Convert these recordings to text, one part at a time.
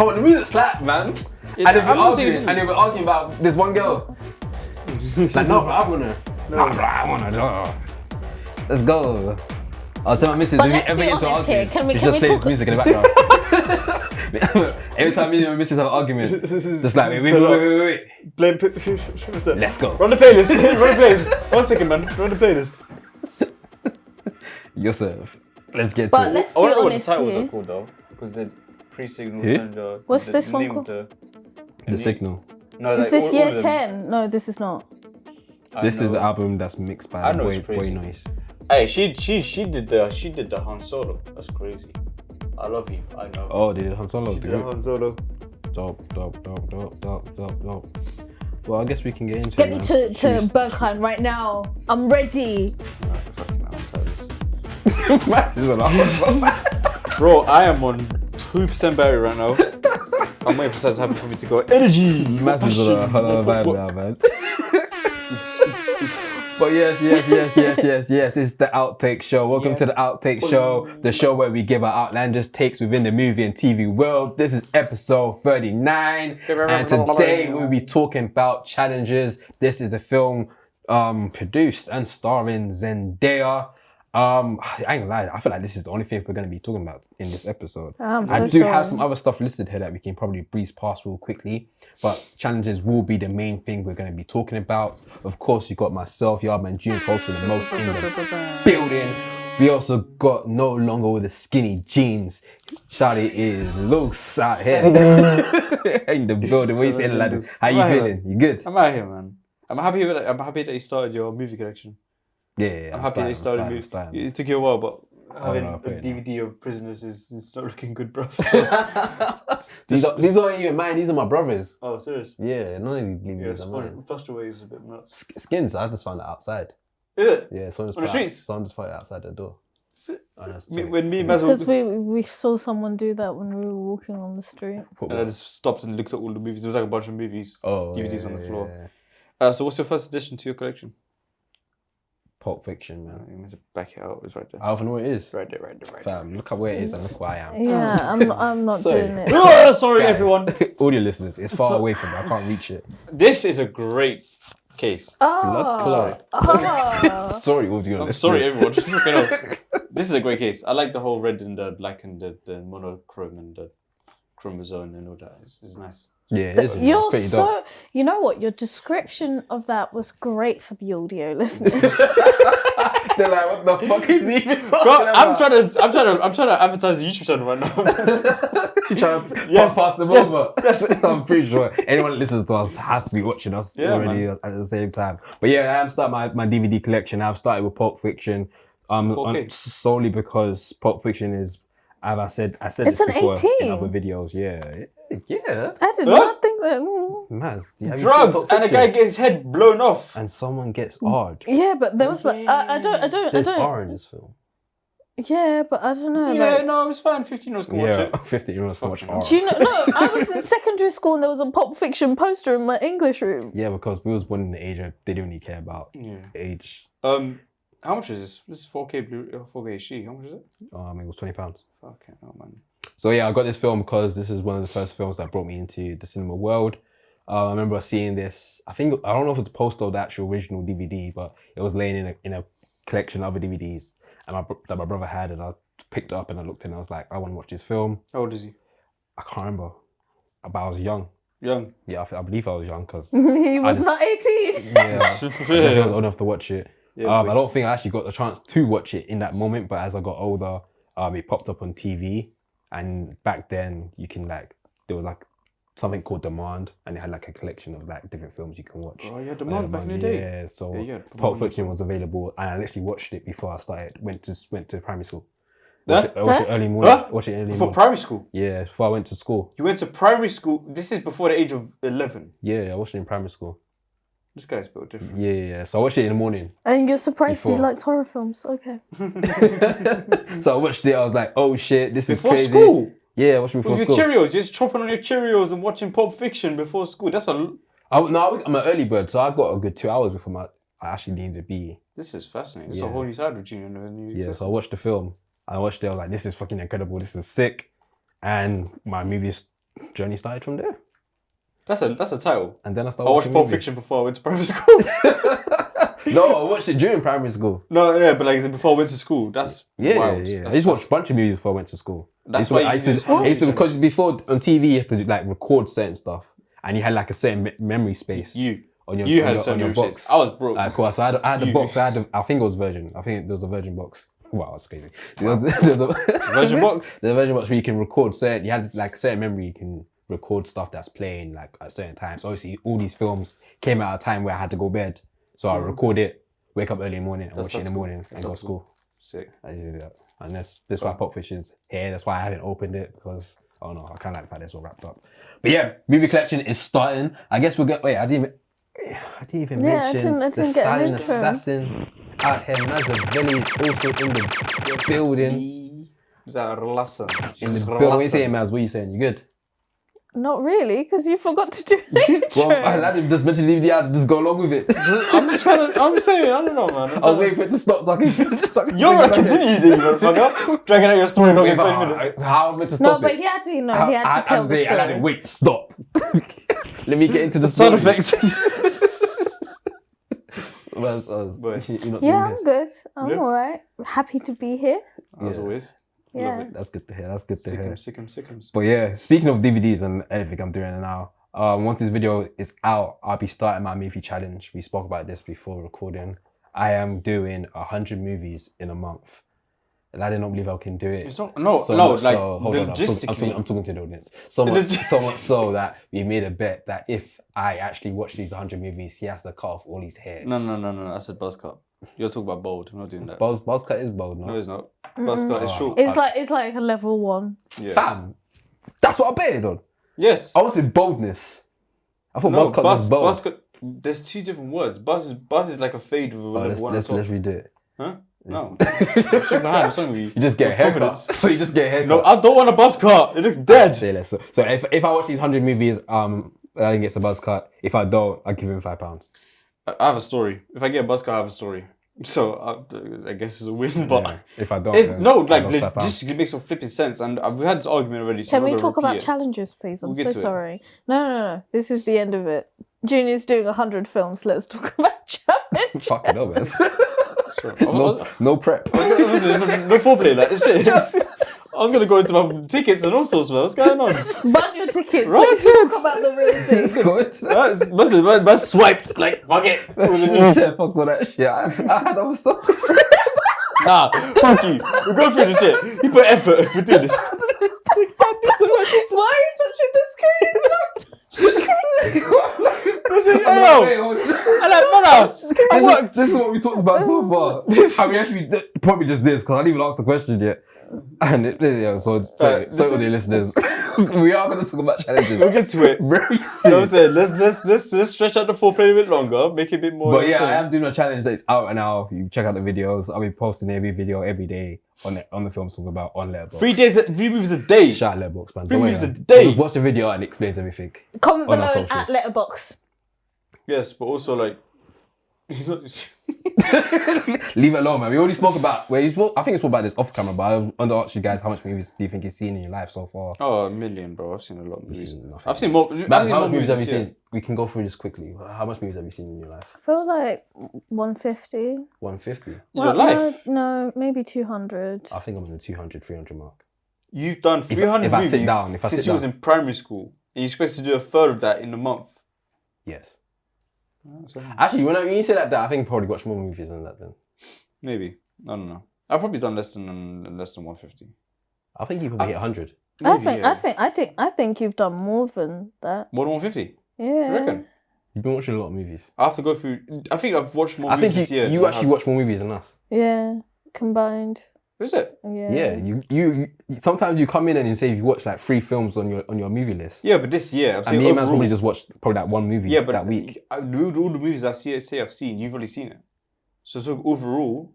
Come on, the music slap, man. Yeah, And they'll be arguing about this one girl. Like, no, bro, I wanna. No, bro, I wanna. Let's go. I was telling my missus, But if let's we ever be get into honest here. argument, Can we just play talk? this music in the background. Every time me and my missus have an argument, just like, wait. Let's go. Run the playlist. Run the playlist. 1 second, man. Run the playlist. Yourself. Let's get But to it. let's I be wonder what the honest titles here. are called though, because the pre-signal Who? and What's the this one name of called? The Signal. No, Is like, this all year of them. 10? No, this is not. This is an album that's mixed by I know Boy it's crazy. Noise. Hey, she did the Han Solo. That's crazy. I love you. I know. Oh, they did Han Solo. She did the Han Solo. Dope. Well, I guess we can get into Get it. me to Berghain right now. I'm ready. Bro, I am on 2% battery right now. I'm waiting for something to happen for me to go energy. Masses on a hell of a vibe now, man. But yes, it's the Outtake Show. Welcome to the Outtake Show, the show where we give our outlandish takes within the movie and TV world. This is episode 39, and today we'll be talking about challenges. This is the film produced and starring Zendaya. I ain't gonna lie, I feel like this is the only thing we're gonna be talking about in this episode. I do have some other stuff listed here that we can probably breeze past real quickly, but challenges will be the main thing we're gonna be talking about. Of course, you got myself, Yardman June, hosting the most in the building. We also got no longer with the skinny jeans. Shawty is loose out here in the building. What you saying, Aladdin? How you feeling? You good? I'm out here, man. I'm happy that you started your movie collection. Yeah, I'm happy they started movie. It took you a while, but having a DVD of Prisoners is not looking good, bro. These aren't even mine, these are my brothers. Oh, serious? Yeah, none of these DVDs are mine. Flushed away is a bit nuts. Skins, I just found it outside. Is it? Yeah, someone On the streets? Someone just put it outside the door. When me and It's Mazel... because we saw someone do that when we were walking on the street. And I just stopped and looked at all the movies. There was like a bunch of movies, DVDs on the floor. Yeah. So what's your first addition to your collection? Pulp Fiction, man. You need to back it out. It's right there. I don't know where it is. Right there. Fam, look at where it is and look where I am. Yeah, I'm not doing it. Oh, sorry, everyone. Audio listeners, it's far away from me. I can't reach it. This is a great case. Blood clot. Sorry, audio I'm listeners. sorry, everyone. This is a great case. I like the whole red and the black and the monochrome and the chromosome and all that. It's nice. Yeah, it is. You're pretty so. dope. You know what? Your description of that was great for the audio listeners. They're like, what the fuck is he even talking Bro, about? I'm trying to advertise the YouTube channel right now. You're trying to pass them over. Yes. I'm pretty sure anyone that listens to us has to be watching us already at the same time. But yeah, I'm starting my DVD collection. I've started with Pulp Fiction. Solely because Pulp Fiction is, as I said It's this an before 18. in other videos. Yeah. I did not think that. Maz, have you seen Drugs Pulp and a Fiction? guy gets his head blown off. And someone gets hard. Yeah, but there was like I There's don't. R in this film. Yeah, but I don't know. Yeah, like, no, it was fine. 15-year-olds can watch it. 50-year-olds can watch R. do you know? No, I was in secondary school and there was a Pulp Fiction poster in my English room. Yeah, because we was born in the age of they didn't really care about age. How much is this? This is 4K Blue, 4K HD. How much is it? I mean, it was £20. Okay, oh man. So yeah, I got this film because this is one of the first films that brought me into the cinema world. I remember seeing this. I don't know if it's a poster or the actual original DVD, but it was laying in a collection of other DVDs and that my brother had, and I picked it up and I looked and I was like, I want to watch this film. How old is he? I can't remember, but I was young. Young. Yeah, I believe I was young because He was not 18. yeah, I definitely was old enough to watch it. Yeah, I don't think I actually got the chance to watch it in that moment, but as I got older, it popped up on TV, and back then there was something called Demand, and it had like a collection of like different films you can watch. Oh yeah, Demand back in the day. Yeah, so Yeah, Pulp Fiction was available, and I literally watched it before I went to primary school. Huh? I watched it early morning. Huh? Watched it early Before morning. primary school? Yeah, before I went to school. You went to primary school? This is before the age of 11. Yeah, I watched it in primary school. This guy's built different. Yeah. So I watched it in the morning. And you're surprised Before. he likes horror films. Okay. So I watched it. I was like, "Oh shit, this Before is crazy." school? Yeah, I watched it before With school. your Cheerios, you're just chopping on your Cheerios and watching Pulp Fiction before school. That's a... I'm an early bird, so I got a good 2 hours before I actually needed to be. This is fascinating. It's a Yeah. whole new side of Junior. Yeah, so I watched the film. I watched it. I was like, "This is fucking incredible. This is sick." And my movie Journey started from there. That's a title. And then I started I watched watching Pulp movies. Fiction before I went to primary school. No, I watched it during primary school. No, yeah, but like is it before I went to school? That's wild. Yeah. That's I used to watch a bunch of movies before I went to school. That's I why used you to, use because before on TV you have to like record certain stuff, and you had like a certain memory space. On your box. I was broke. Cool. So I had a box. I think it was Virgin. I think there was a Virgin box. Wow, that's crazy. There was a Virgin box. The Virgin box where you can record certain. You had like certain memory. You can record stuff that's playing like at certain times. Obviously, all these films came at a time where I had to go bed, so I record it, wake up early in the morning, and watch it in the morning, and go to school. Sick. I usually do that, and that's why Pulp Fiction's here. That's why I haven't opened it because I don't know. I kind of like the fact that it's all wrapped up. But yeah, movie collection is starting. I guess we'll get. Wait, I didn't even mention the silent assassin out here. Mazzaveli is also in the building. Is that a lesson? In the building. What are you saying, Maz? What are you saying? You good? Not really, because you forgot to do the intro. Well, Aladdin just mentioned leave the ad, just go along with it. I'm saying, I don't know, man. I was waiting for it to stop so I can You're gonna continue this, motherfucker. Dragging out your story not in 20 minutes. How am I meant to stop No, it? but he had to, he had to tell the story. Aladdin, wait, stop. Let me get into the sound story. effects. Yeah, I'm good. I'm alright. Happy to be here. As always. Yeah. Love it. That's good to hear. That's good to hear. Sickums. But yeah, speaking of DVDs and everything I'm doing now, once this video is out, I'll be starting my movie challenge. We spoke about this before recording. I am doing 100 movies in a month. And I didn't believe I can do it. It's not, hold on, logistically. I'm talking to the audience. So much so that we made a bet that if I actually watch these 100 movies, he has to cut off all his hair. No. I said buzz cut. You're talking about bold. I'm not doing that. Buzz cut is bold, no? No, it's not. Buzz cut is short. It's like a level 1. Yeah. Fam, that's what I betted on. Yes. I wanted boldness. I thought buzz cut was bold. Buzz cut, there's 2 different words. Buzz is like a fade with a level 1 let's redo it. Huh? No. Shake my hand. What's wrong with you? You just get a haircut. So you just get a haircut. No, I don't want a buzz cut. It looks dead. So if I watch these 100 movies, I think it's a buzz cut. If I don't, I give him £5. I have a story. If I get a buzz cut, I have a story. So I guess it's a win. But yeah, if I don't, just to make some flipping sense. And we had this argument already. So Can we talk about challenges, please? I'm so sorry. No. This is the end of it. Junior's doing 100 films. Let's talk about challenges. Fucking hell, man. Sure. No prep. No foreplay, like shit. I was gonna go into my tickets and all sorts, man. What's going on? Burn your tickets. Right. Let's talk about the real thing. Let's go into that. Man swiped like fuck it. Fuck all that shit. I had other stuff. Nah, fuck you. We're going through the shit. You put effort for doing this. Why are you touching the screen? Listen, this is what we talked about so far. I mean, actually, probably just this because I didn't even ask the question yet. And so the listeners, we are going to talk about challenges. We'll get to it. Very soon. You know what I'm saying? Let's stretch out the foreplay a bit longer, make it a bit more. But yeah, I am doing a challenge that is out and now. You check out the videos. I'll be posting every video every day on the films talking about on Letterboxd. 3 movies a day. Shout out Letterboxd, man. 3 movies a day. Just watch the video and it explains everything. Comment below at Letterboxd. Yes, but also like. Leave it alone, man. We already spoke about. I think we spoke about this off camera, but I want to ask you guys how much movies do you think you've seen in your life so far? Oh, 1 million, bro. I've seen a lot of movies. I've seen more. How much movies have you seen? We can go through this quickly. How much movies have you seen in your life? I feel like 150. 150? Your life? No, maybe 200. I think I'm in the 200, 300 mark. You've done 300 if movies I sit down, since you was in primary school, and you're supposed to do a third of that in a month. Yes. Actually, when you say that, I think I probably watched more movies than that then. Maybe. I don't know. I've probably done less than 150. I think you probably hit 100. Maybe, I think you've done more than that. More than 150? Yeah. You reckon? You've been watching a lot of movies. I have to go through. I think I've watched more movies this year. You actually watch more movies than us. Yeah, combined. Is it? Yeah. Yeah. You sometimes you come in and you say you watch like 3 films on your movie list. Yeah, but this year, I'm saying and me and overall, man's probably just watched probably that one movie that week. All the movies I've seen, you've already seen it. So overall,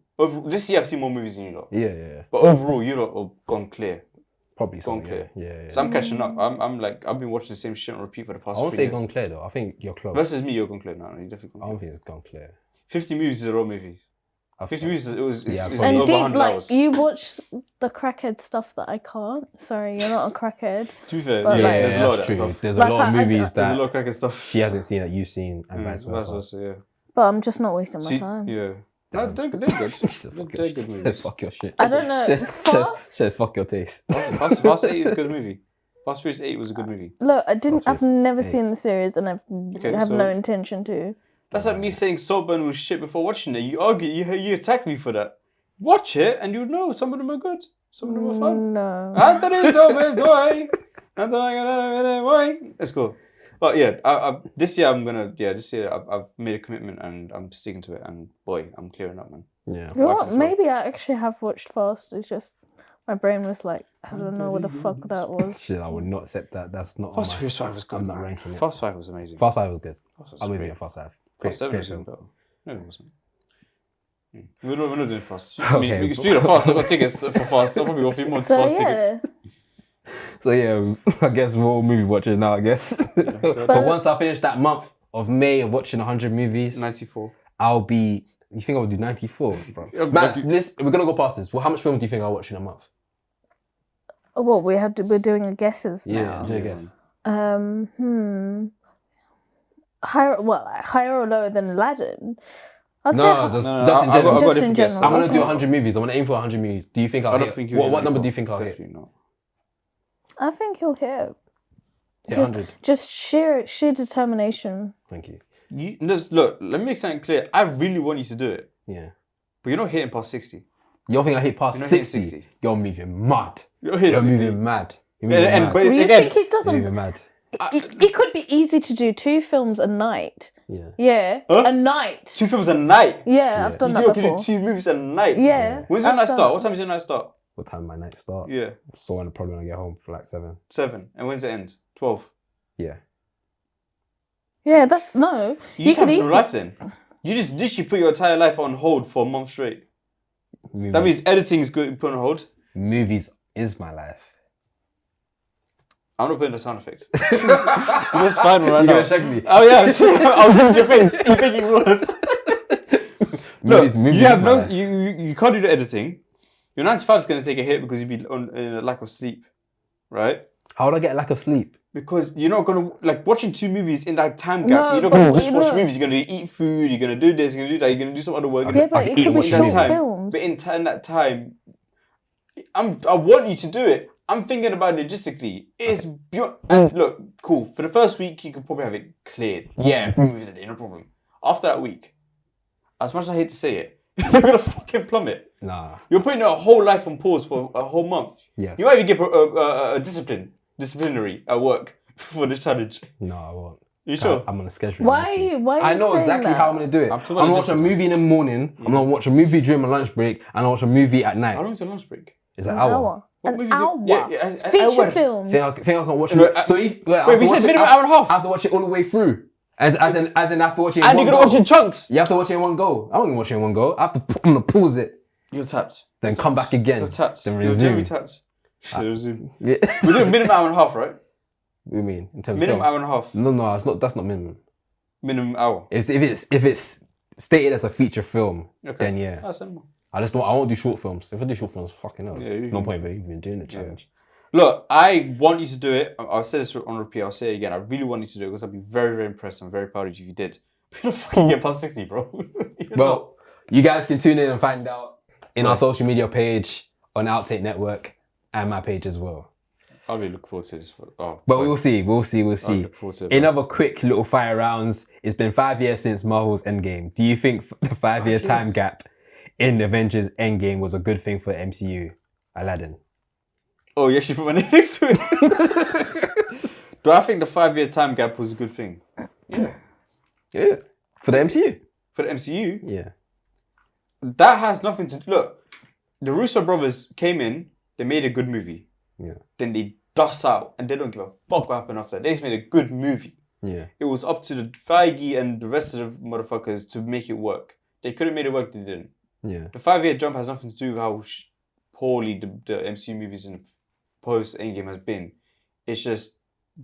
this year I've seen more movies than you lot. Yeah. But overall, you lot have gone clear. Probably gone clear. Yeah. So I'm catching up. I'm like I've been watching the same shit on repeat for the past. I won't 3 say years. gone clear though. I think you're close. Versus me, you're gone clear now. You definitely gone clear. I don't think it's gone clear. 50 movies is a raw movie. 50 movies, it was Yeah, it's probably. over And 100 deep, like, hours. you watch the crackhead stuff that I can't. Sorry, you're not a crackhead. To be fair, But, yeah, like- there's a lot of that's that true. stuff. There's Like, a lot of movies There's a that lot of crackhead stuff. she hasn't seen that you've seen, and vice versa. Yeah. But I'm just not wasting my time. Yeah. No, they're good. They're good movies. Fuck your shit. I don't know. Says fuck your taste. Fast 8 is a good movie. Fast Furious 8 was a good movie. Look, I've never Hey. seen the series, and I have so- no intention to. That's like me saying Saltburn was shit before watching it. You argue, you attack me for that. Watch it, and you know some of them are good. Some of them are fun. No. Anthony Saltburn, boy. Let's go. But yeah, this year I've made a commitment and I'm sticking to it. And boy, I'm clearing up, man. Yeah. You know what? Maybe I actually have watched Fast. It's just my brain was like, I don't know what the fuck that was. Shit, I would not accept that. That's not. Fast Furious 5 was good. I'm not man. ranking it. Fast 5 was amazing. Fast 5 was good. Fast was I'm with great. you on Fast 5. Fast 7 was film. even better. No, it wasn't. We're not doing Fast. Okay. I mean, speaking of Fast, I've got tickets for Fast. I'll probably go a few more So Fast yeah, tickets. So yeah, I guess we're all movie watchers now. I guess. But once I finish that month of May of watching 100 movies, 94. I'll be. You think I'll do 94, bro? Yeah, Matt, we're gonna go past this. Well, how much film do you think I'll watch in a month? oh, what we're doing a guesses Yeah, now. do a guess. Higher or lower than Aladdin? I'll No, say just No, just in I've general. got a Just in different guess. general. I'm gonna do Okay. 100 movies. I'm gonna aim for 100 movies. Do you think I'll I don't hit? think you. What number do you think I'll hit? Definitely not. I think you'll hit. Hit Just, 100. just sheer determination. Thank you. Look, let me make something clear. I really want you to do it, Yeah. but you're not hitting past 60. You think I hit past You're not hitting 60? 60. You're moving mad. You're hitting You're 60. moving mad. You're moving And mad. but Do you again, think it You're moving doesn't? mad. It could be easy to do 2 films a night. Yeah. Yeah, Huh? a night. 2 films a night. Yeah, I've done You that can do before. 2 movies a night. Yeah. When's your I've night done start? that. What time is your night start? What time my night start? Yeah, So when probably when I get home for like 7. 7. And when's it end? 12. Yeah. Yeah, that's no. You just have could no easily- life then. You just literally put your entire life on hold for a month straight. Movies, That means editing is good put on hold. movies is my life. I'm not putting the sound effects. You just find one right You're now. gonna check me. Oh yeah, I'll read your face. You think it was? Movies you have is no. my life. You can't do the editing. Your 9 to 5 is gonna take a hit because you'll be on in a lack of sleep, right? How would I get a lack of sleep? Because you're not gonna like watching 2 movies in that time gap. No, You're not but gonna just you watch know- movies. You're gonna eat food. You're gonna do this. You're gonna do that. You're gonna do some other work. Yeah, but I it can eat could be what short time. films. But in that time, I want you to do it. I'm thinking about it logistically. It's beyond. And look, cool. For the first week, you could probably have it cleared. Yeah, 3 movies a day, no problem. After that week, as much as I hate to say it, you're gonna fucking plummet. Nah. You're putting your whole life on pause for a whole month. Yes. You might even get a disciplinary at work for this challenge. No, I won't. You sure? I'm on a schedule. Why are honestly. you? Why are you I know saying exactly that? how I'm gonna do it. I'm I'm talking gonna about watch a just- movie in the morning. I'm gonna watch a movie during my lunch break, and I'll watch a movie at How night. long is your lunch break? It's an An hour. hour. What An movies you- hour. yeah, an Feature hour. films. Think I can watch No, it. So if I have wait, to we watch said it- minimum I- hour and a half. I have to watch it all the way through. As in I have to watch it in And one you're gonna go. watch in chunks. You have to watch it in one go. I won't watch it in one go. I have to. I'm gonna pause it, You're tapped. then come back again, You're tapped. then You're resume. very tapped. Resume. Yeah. We're doing minimum hour and a half, right? What do you mean in terms Minimum of film? hour and a half. No, it's not. That's not minimum. Minimum hour. If it's stated as a feature film, Okay. then yeah. That's simple. I won't do short films. If I do short films, fucking hell. Yeah, There's you no can- point in even doing the challenge. Look, I want you to do it. I'll say this on repeat. I'll say it again. I really want you to do it because I'd be very, very impressed. I'm very proud of you if you did. But you're not fucking get past 60, bro. You're not. Well, you guys can tune in and find out in our social media page on Outtake Network and my page as well. I'll really look forward to this. Oh, But we'll see. We'll see. I look forward to it. In other quick little fire rounds, it's been 5 years since Marvel's Endgame. Do you think the 5-year time gap in Avengers Endgame was a good thing for the MCU? Aladdin. Oh, you actually put my name next to it. Do I think the 5-year time gap was a good thing? Yeah. Yeah. For the MCU? For the MCU, Yeah. that has nothing to look. The Russo brothers came in, they made a good movie. Yeah. Then they dust out and they don't give a fuck what happened after. They just made a good movie. Yeah. It was up to the Feige and the rest of the motherfuckers to make it work. They could have made it work, they didn't. Yeah. The 5-year jump has nothing to do with how poorly the MCU movies in post Endgame has been. It's just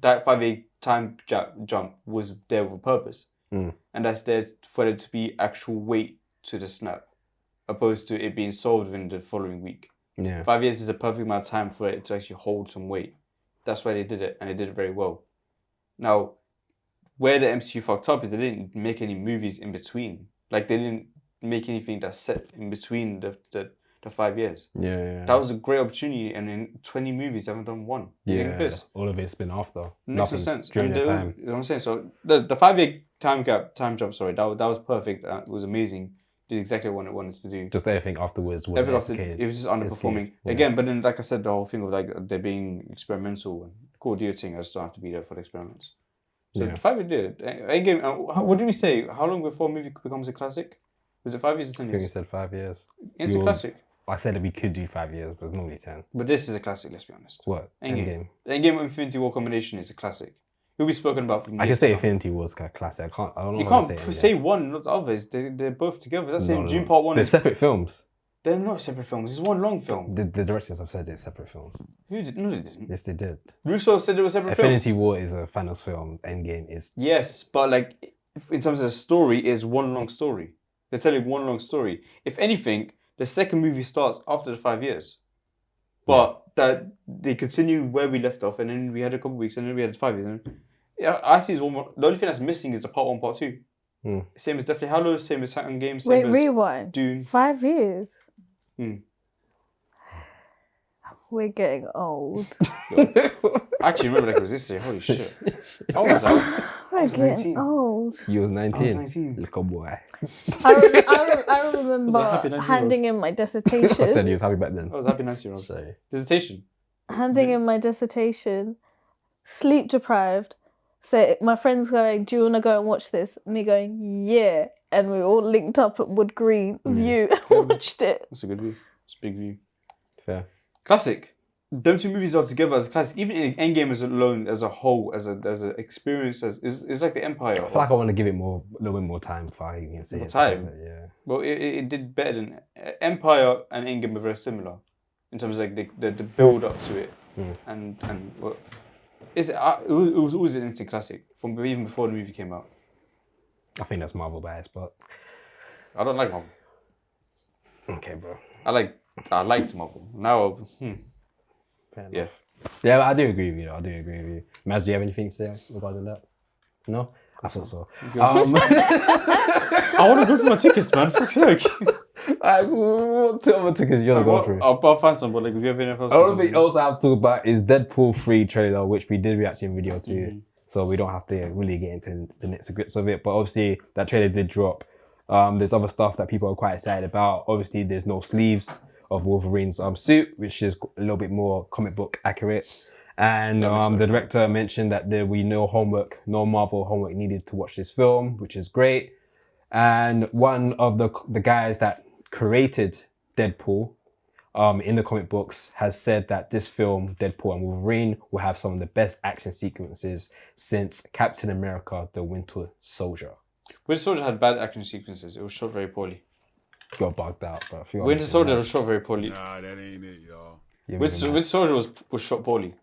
that 5-year time jump was there with a purpose. Mm. And that's there for there to be actual weight to the snap opposed to it being solved within the following week. Yeah. 5 years is a perfect amount of time for it to actually hold some weight. That's why they did it, and they did it very well. Now, where the MCU fucked up is they didn't make any movies in between. Like, they didn't make anything that's set in between the 5 years. Yeah. That was a great opportunity, and in 20 movies, they haven't done one. Yeah. All of it's been after. Makes no sense. During the time. You know what I'm saying? So the 5 year time jump, that was perfect. It was amazing. Did exactly what it wanted to do. Just everything afterwards was it was just underperforming. Yeah. Again, but then, like I said, the whole thing of like they're being experimental and cool, do your thing. I just don't have to be there for the experiments. So the 5 year did. Endgame, what did we say? How long before a movie becomes a classic? Was it 5 years or 10 years? I think you said 5 years. It's a classic. I said that we could do 5 years, but it's normally 10. But this is a classic, let's be honest. What? Endgame. The Endgame and Infinity War combination is a classic. It'll be spoken about from I can say Infinity War's a classic. I don't know. You can't say one, not the others. They're both together. That's saying June Part 1. They're separate films. They're not separate films. It's one long film. The directors have said it's separate films. Who did? No, they didn't. Yes, they did. Russo said they were separate Infinity films. War is a Thanos film. Endgame is... Yes, but like, in terms of the story, is one long story. They're telling one long story. If anything, the second movie starts after the 5 years. But that they continue where we left off, and then we had a couple of weeks, and then we had 5 years. And yeah, I see it's one more. The only thing that's missing is the Part 1, Part 2. Same as Deathly Hallows, same as Hunger Games, same as rewind. Dune. 5 years. We're getting old. I actually remember like it was this year. Holy shit. How old was I? We're getting old. You was 19. I was 19. Little boy. I remember handing in my dissertation. I said he was happy back then. I was happy 19-year-old. Sorry. Dissertation. Handing in my dissertation, sleep deprived. So my friends going, "Do you want to go and watch this?" Me going, "Yeah," and we all linked up at Wood Green View and watched it. That's a good view. It's a big view. Fair. Classic. Them two movies are together as a classic. Even in Endgame as alone, as a whole, as an experience, it's like the Empire. I feel like I want to give it a little bit more time before I can say more it. Time. Yeah. Well, it did better than Empire and Endgame are very similar in terms of like the build up to it and well, it was always an instant classic from even before the movie came out. I think that's Marvel bias, but I don't like Marvel. Okay, bro. I liked Marvel. Now, Yeah, but I do agree with you. Maz, do you have anything to say regarding that? No? I thought so. I want to go for my tickets, man. For fuck's sake. What other tickets you want to go through? I'll find some, but like, if you have anything else. Another thing else I have to talk about is Deadpool 3 trailer, which we did reaction video to. So we don't have to really get into the nits and grits of it. But obviously, that trailer did drop. There's other stuff that people are quite excited about. Obviously, there's no sleeves of Wolverine's suit, which is a little bit more comic book accurate. And the director mentioned that there will be no Marvel homework needed to watch this film, which is great. And one of the guys that created Deadpool in the comic books has said that this film, Deadpool and Wolverine, will have some of the best action sequences since Captain America: The Winter Soldier. Winter Soldier had bad action sequences. It was shot very poorly. Got bugged out, bro. Winter Soldier was shot very poorly. Nah, that ain't it, y'all. Winter Soldier was shot poorly.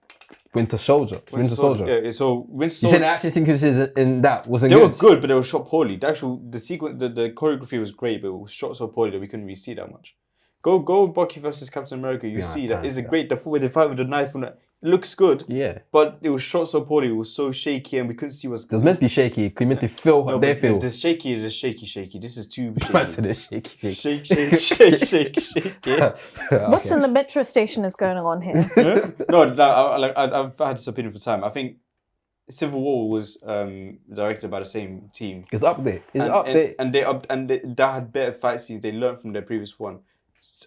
Winter Soldier. Yeah, so Winter Soldier. You said the action sequences in that wasn't They good? were good, but they were shot poorly. The sequence, the choreography was great, but it was shot so poorly that we couldn't really see that much. Go Bucky versus Captain America. You see that is a great. The way they fight with the knife and that, it looks good. Yeah. But it was shot so poorly. It was so shaky, and we couldn't see what's. It was meant to be shaky. You meant to feel what they feel. The shaky. This is too shaky. I said it's shaky. Shake. What's in the metro station is going on here? No, I've had this opinion for time. I think Civil War was directed by the same team. It's update. And they had better fight scenes. They learned from their previous one.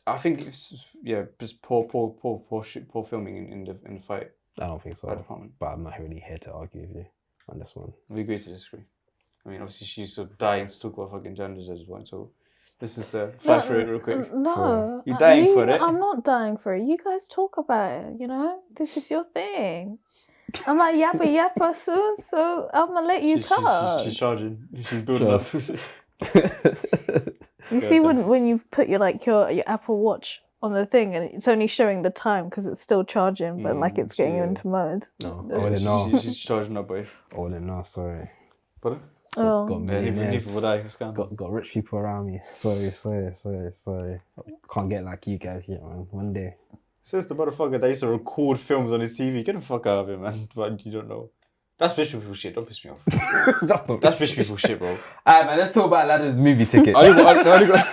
I think it's just poor filming in the fight. I don't think so. But I'm not really here to argue with you on this one. We agree to disagree. I mean, obviously she's so dying to talk about fucking genders at this point, so let's just fly through it real quick. No. You're dying for it? I'm not dying for it. You guys talk about it, you know? This is your thing. I'm like yappa soon, so I'm gonna let you talk. She's charging. She's building up. You see when you've put your Apple Watch on the thing and it's only showing the time because it's still charging, but like it's getting you into mode. No, I wouldn't know. She's charging up, boy. I wouldn't know, sorry. What? Oh. Got Neither millionaires. would I. What's going on? Got rich people around me. Sorry. Can't get like you guys yet, man. One day. Says the motherfucker that used to record films on his TV. Get the fuck out of here, man. But you don't know. That's rich people shit. Don't piss me off. That's rich people shit, bro. Alright, man. Let's talk about Aladdin's movie tickets. I only got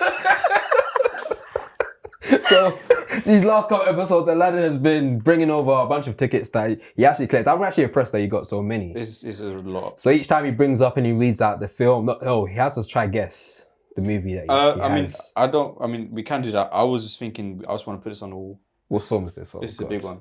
So these last couple episodes, Aladdin has been bringing over a bunch of tickets that he actually collected. I'm actually impressed that he got so many. It's a lot. So each time he brings up and he reads out the film, he has to try guess the movie that he has. We can do that. I was just thinking, I just want to put this on the wall. What film is this? Oh, This is a big one.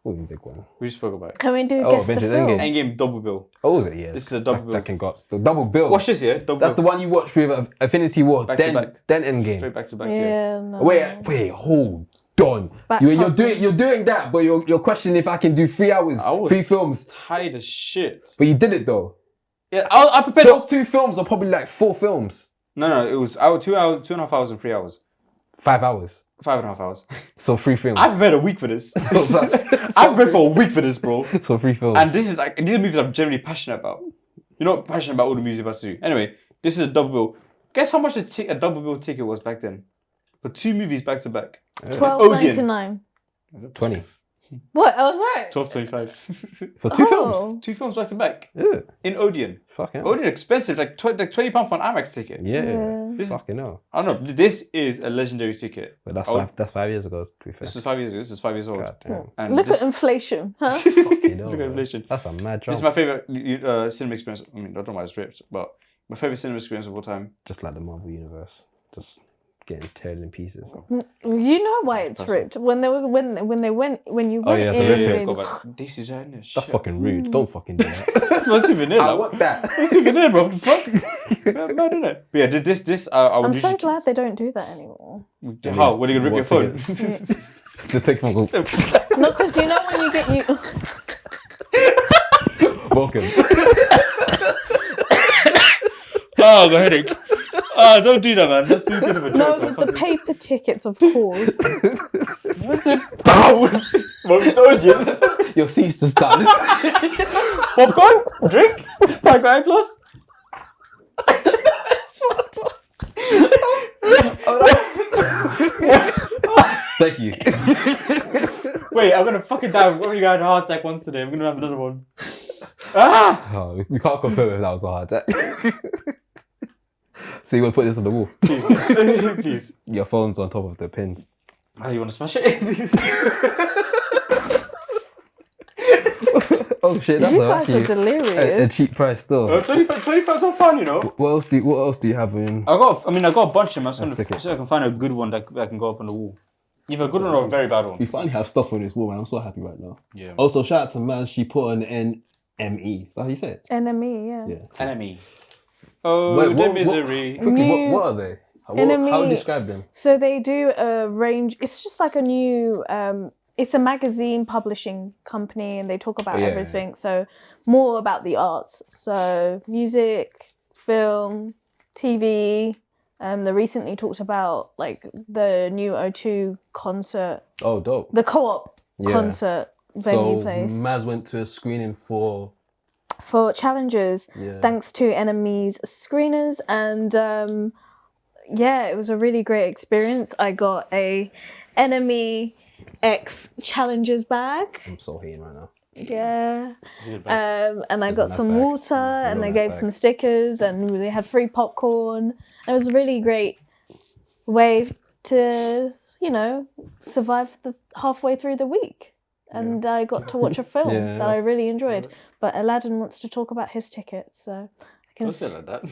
What was the big one? We just spoke about it. Can we do Oh, guess the Avengers film? Endgame. Endgame double bill. Oh, was it? Yeah. This is a double bill. That can go up. The double bill. Watch this, yeah? Double That's the bill. one you watch with Infinity War. Back to then, back. Then Endgame. Straight back to back, Yeah, no. Wait, hold on. You're doing that, but you're questioning if I can do 3 hours, I was 3 films. tired as shit. But you did it though. Yeah, I prepared. Those 2 films are probably like 4 films. No, it was 2 hours, 2.5 hours, and 3 hours. 5 hours. 5.5 hours. So 3 films. I prepared a week for this. So I prepared for a week for this, bro. So 3 films. And these are movies I'm generally passionate about. You're not passionate about all the movies you're about to do. Anyway, this is a double bill. Guess how much a double bill ticket was back then? For 2 movies back to back. $12.99. 20. What? I was right. $12.25. For 2 films. 2 films back to back. Yeah. In Odeon. Fucking hell. Odeon expensive, like £20 for an IMAX ticket. Yeah. This- Fucking hell. I don't know. This is a legendary ticket. But that's I would- that's 5 years ago, to be fair. This was 5 years ago. This is 5 years old. God damn. And Look this, at inflation, huh? Fucking hell, look at man. inflation. That's a mad This jump. is my favorite cinema experience. I mean, I don't know why it's ripped, but my favorite cinema experience of all time. Just like the Marvel universe. Just getting teared in pieces. You know why it's That's ripped. When you went Oh, yeah, the Yeah, rip in. it. I've got back. This is that. That's fucking rude. Don't fucking do that. That's my souvenir. I Like, want that. my souvenir, bro. What the fuck? Mad, isn't it? But yeah, this. I would I'm so usually glad they don't do that anymore. How? What are you gonna rip your phone? What Just take from No, because you know when you get you. Welcome. Oh, I got a headache. Oh, don't do that, man. That's too good of a joke. No, the paper tickets, of course. What's it? What we told you? Your seats to start. Popcorn? Drink? Like I plus? Thank you. Wait, I'm gonna fucking die. I've already had a heart attack once today. I'm gonna have another one. Ah! Oh, we can't confirm if that was a heart attack. So you want to put this on the wall? Please. Please. Your phone's on top of the pins. Oh, you wanna smash it? Oh shit, that's You guys actually are delirious. a cheap price still. 20 pounds off fun, you know? What else do you have in? I got a bunch of them. I'm just gonna tickets. see if I can find a good one that can go up on the wall. Either a good one or a very bad one. We finally have stuff on this wall, man. I'm so happy right now. Yeah. Also, shout out to man, she put an NME. Is that how you say it? NME, yeah. Yeah. Enemy. Oh, Wait, the what- misery. New- What are they? How NME. do you describe them? So they do a range. It's just like a new. It's a magazine publishing company, and they talk about Yeah. everything. So more about the arts. So music, film, TV. They recently talked about like the new O2 concert, Oh, dope. the co-op Yeah. concert venue So place Maz went to a screening for. for Challengers. Yeah. Thanks to Enemy's screeners, and yeah, it was a really great experience. I got a Enemy X Challengers bag. I'm so hating right now. Yeah. And I It's a got nice some bag. water, and Real they nice gave bag. some stickers, and they had free popcorn. It was a really great way to, survive the halfway through the week. And I got to watch a film Yeah, that I that's- really enjoyed. But Aladdin wants to talk about his tickets, so I can. Don't say it like that.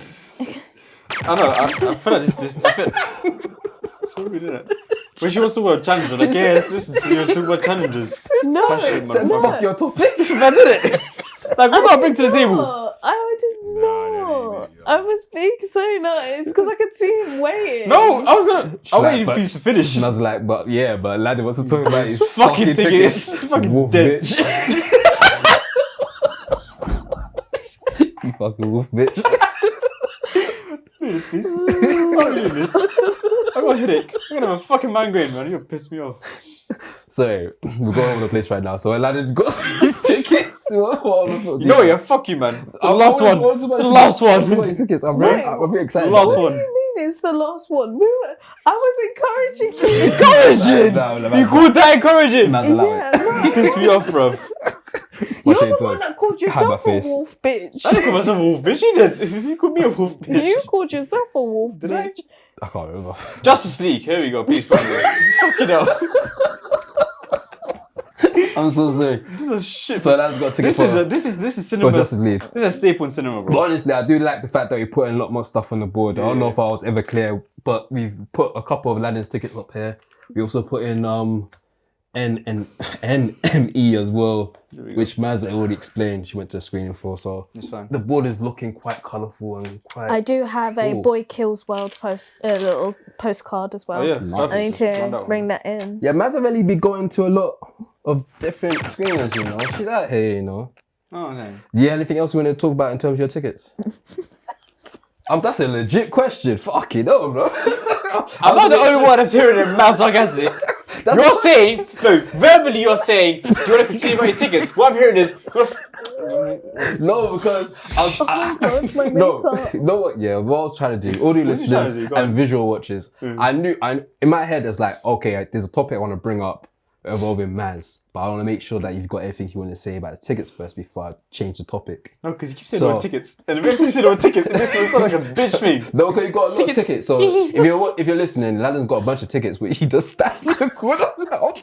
I know. I feel like this. I feel. So weird, isn't it? When she wants to talk about challenges, I'm like, yes, listen to you talk about challenges. No, Passion, it's motherfucker. not. Your topic. I did it. Like, what do I bring to the table? No, I did not. I was being so nice because I could see him waiting. No, I was gonna. I Like, waited for you to finish. And I was like, but Aladdin wants to talk about his Fucking tickets. It's fucking Wolf dead. bitch. You fucking wolf bitch. Do this, please. I'm doing this. I got a headache. I'm gonna have a fucking migraine, man. You're gonna piss me off. So we're going all over the place right now. So Aladdin got his tickets. You know what? Yeah, fuck you, man. It's the last one. It's the last one. Tickets. I'm very excited. The last What one. do you mean it's the last one? I was encouraging you. Encouraging? You called that encouraging? Yeah, no. You pissed me off, bro. You're the one that called yourself a wolf bitch. I didn't call myself a wolf bitch. He did. He called me a wolf bitch. You called yourself a wolf Did bitch. I can't remember. Justice League. Here we go. Please, probably. Fucking hell. I'm so sorry. This is shit. So that's got tickets This is cinema. for Justice League. This is a staple in cinema, bro. But honestly, I do like the fact that we put in a lot more stuff on the board. I don't know if I was ever clear, but we've put a couple of Aladdin's tickets up here. We also put in NME as well, which Maz already explained she went to a screening for. So It's fine. the board is looking quite colourful and quite. I do have a Cool. Boy Kills World little postcard as well. Oh yeah. Nice. I need to bring that in. Yeah, Maz have really be going to a lot of different screeners, you know. She's out here, you know. Oh, I'm saying. Yeah, anything else you want to talk about in terms of your tickets? That's a legit question. Fuck it, no, bro. I'm not the only one that's hearing it mad sarcastic. You're saying, no, verbally you're saying, do you want to continue about your tickets? What I'm hearing is, No, because It's my no, makeup. know what? Yeah, what I was trying to do, audio What are you trying listeners to do? Go and on. visual watchers. I in my head, it's like, okay, there's a topic I want to bring up involving Maz, but I want to make sure that you've got everything you want to say about the tickets first before I change the topic. no, because you keep saying So- the word tickets, and the next time you say the word tickets, it makes it sound like a bitch thing. No, okay, you got a lot of tickets. So if you're listening, Aladdin's got a bunch of tickets, which he just stands in the corner now,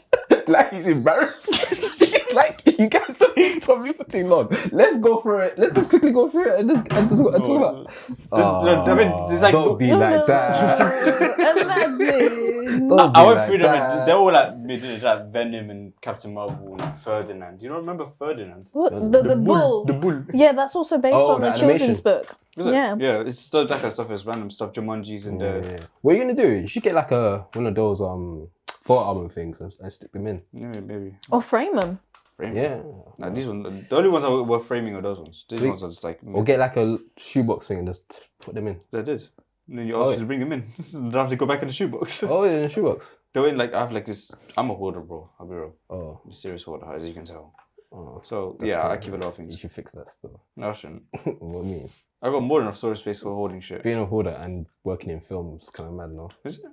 like he's embarrassed. He's like, you guys told me for too long. Let's go through it. Let's just quickly go through it and talk about. I mean, it's like, Don't be like that. Aladdin. Don't I be went like through them, that. and they're all like Venom and Captain Marvel and Ferdinand. You don't remember Ferdinand? What? The bull. The bull. Yeah, that's also based Oh, on the a children's animation. book. Is it? Yeah. Yeah, it's still that kind of stuff. It's random stuff, Jumanjis and Yeah. What are you gonna do? You should get like one of those photo album things and stick them in. yeah, maybe. Or frame them. Framing. Yeah. Nah, these ones, the only ones that were framing are those ones. These Sweet. ones are just like, Or get like a shoebox thing and just put them in. they did. And then you ask Oh, you to bring them in. They have to go back in the shoebox. Oh, yeah, in a shoebox. They're in like, I have like this, I'm a hoarder, bro. I'll be real. Oh, I'm a serious hoarder, as you can tell. oh. So, That's yeah, cool. I keep a lot of You things. should fix that still. No, I shouldn't. What do you mean? I got more than enough storage space for hoarding shit. Being a hoarder and working in film is kind of mad, no? Is it?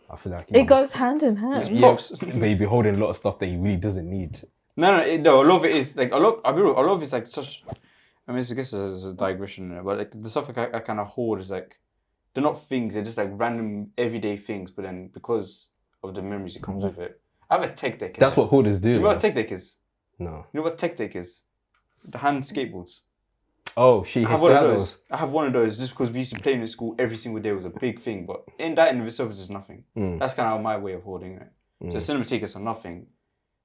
I feel like It goes hand in hand. yeah, Props. but you'd be holding a lot of stuff that he really doesn't need. No, a lot of it is like, I'll be real, a lot of it's like such, I mean, I guess it's a digression, but like the stuff I kind of hoard is like, they're not things, they're just like random everyday things, but then because of the memories that comes with it. I have a tech deck. That's what hoarders do. You know though. what a tech deck is? No. You know what tech deck is? The hand skateboards. Oh, she I have used one to of have those. I have one of those just because we used to play them in school every single day. It was a big thing, but in that in itself is nothing. Mm. That's kind of my way of hoarding it. So cinema tickets are nothing,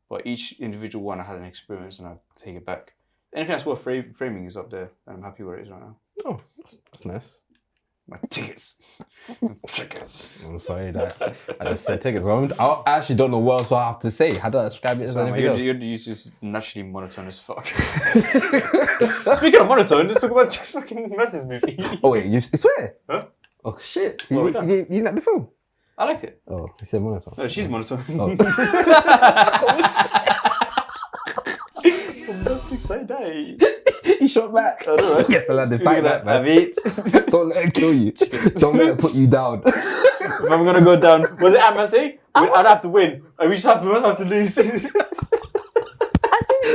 but each individual one I had an experience and I take it back. Anything that's worth framing is up there, and I'm happy where it is right now. Oh, that's nice. My tickets. Tickets. I'm sorry that I just said tickets. Well, I actually don't know what else I have to say. How do I describe it as So, anything else? you're just naturally monotone as fuck. Speaking of monotone, let's talk about this fucking Maz's movie. Oh wait, you swear? Huh? Oh shit! What You was didn't like the film? I liked it. Oh, he said monotone. No, she's monotone. Oh. He shot back. I know, right? Yes, I like to fight that, man. Mate. Don't let it kill you. Don't let it put you down. If I'm gonna go down, was it Amase? I'd have to win. We just have to lose.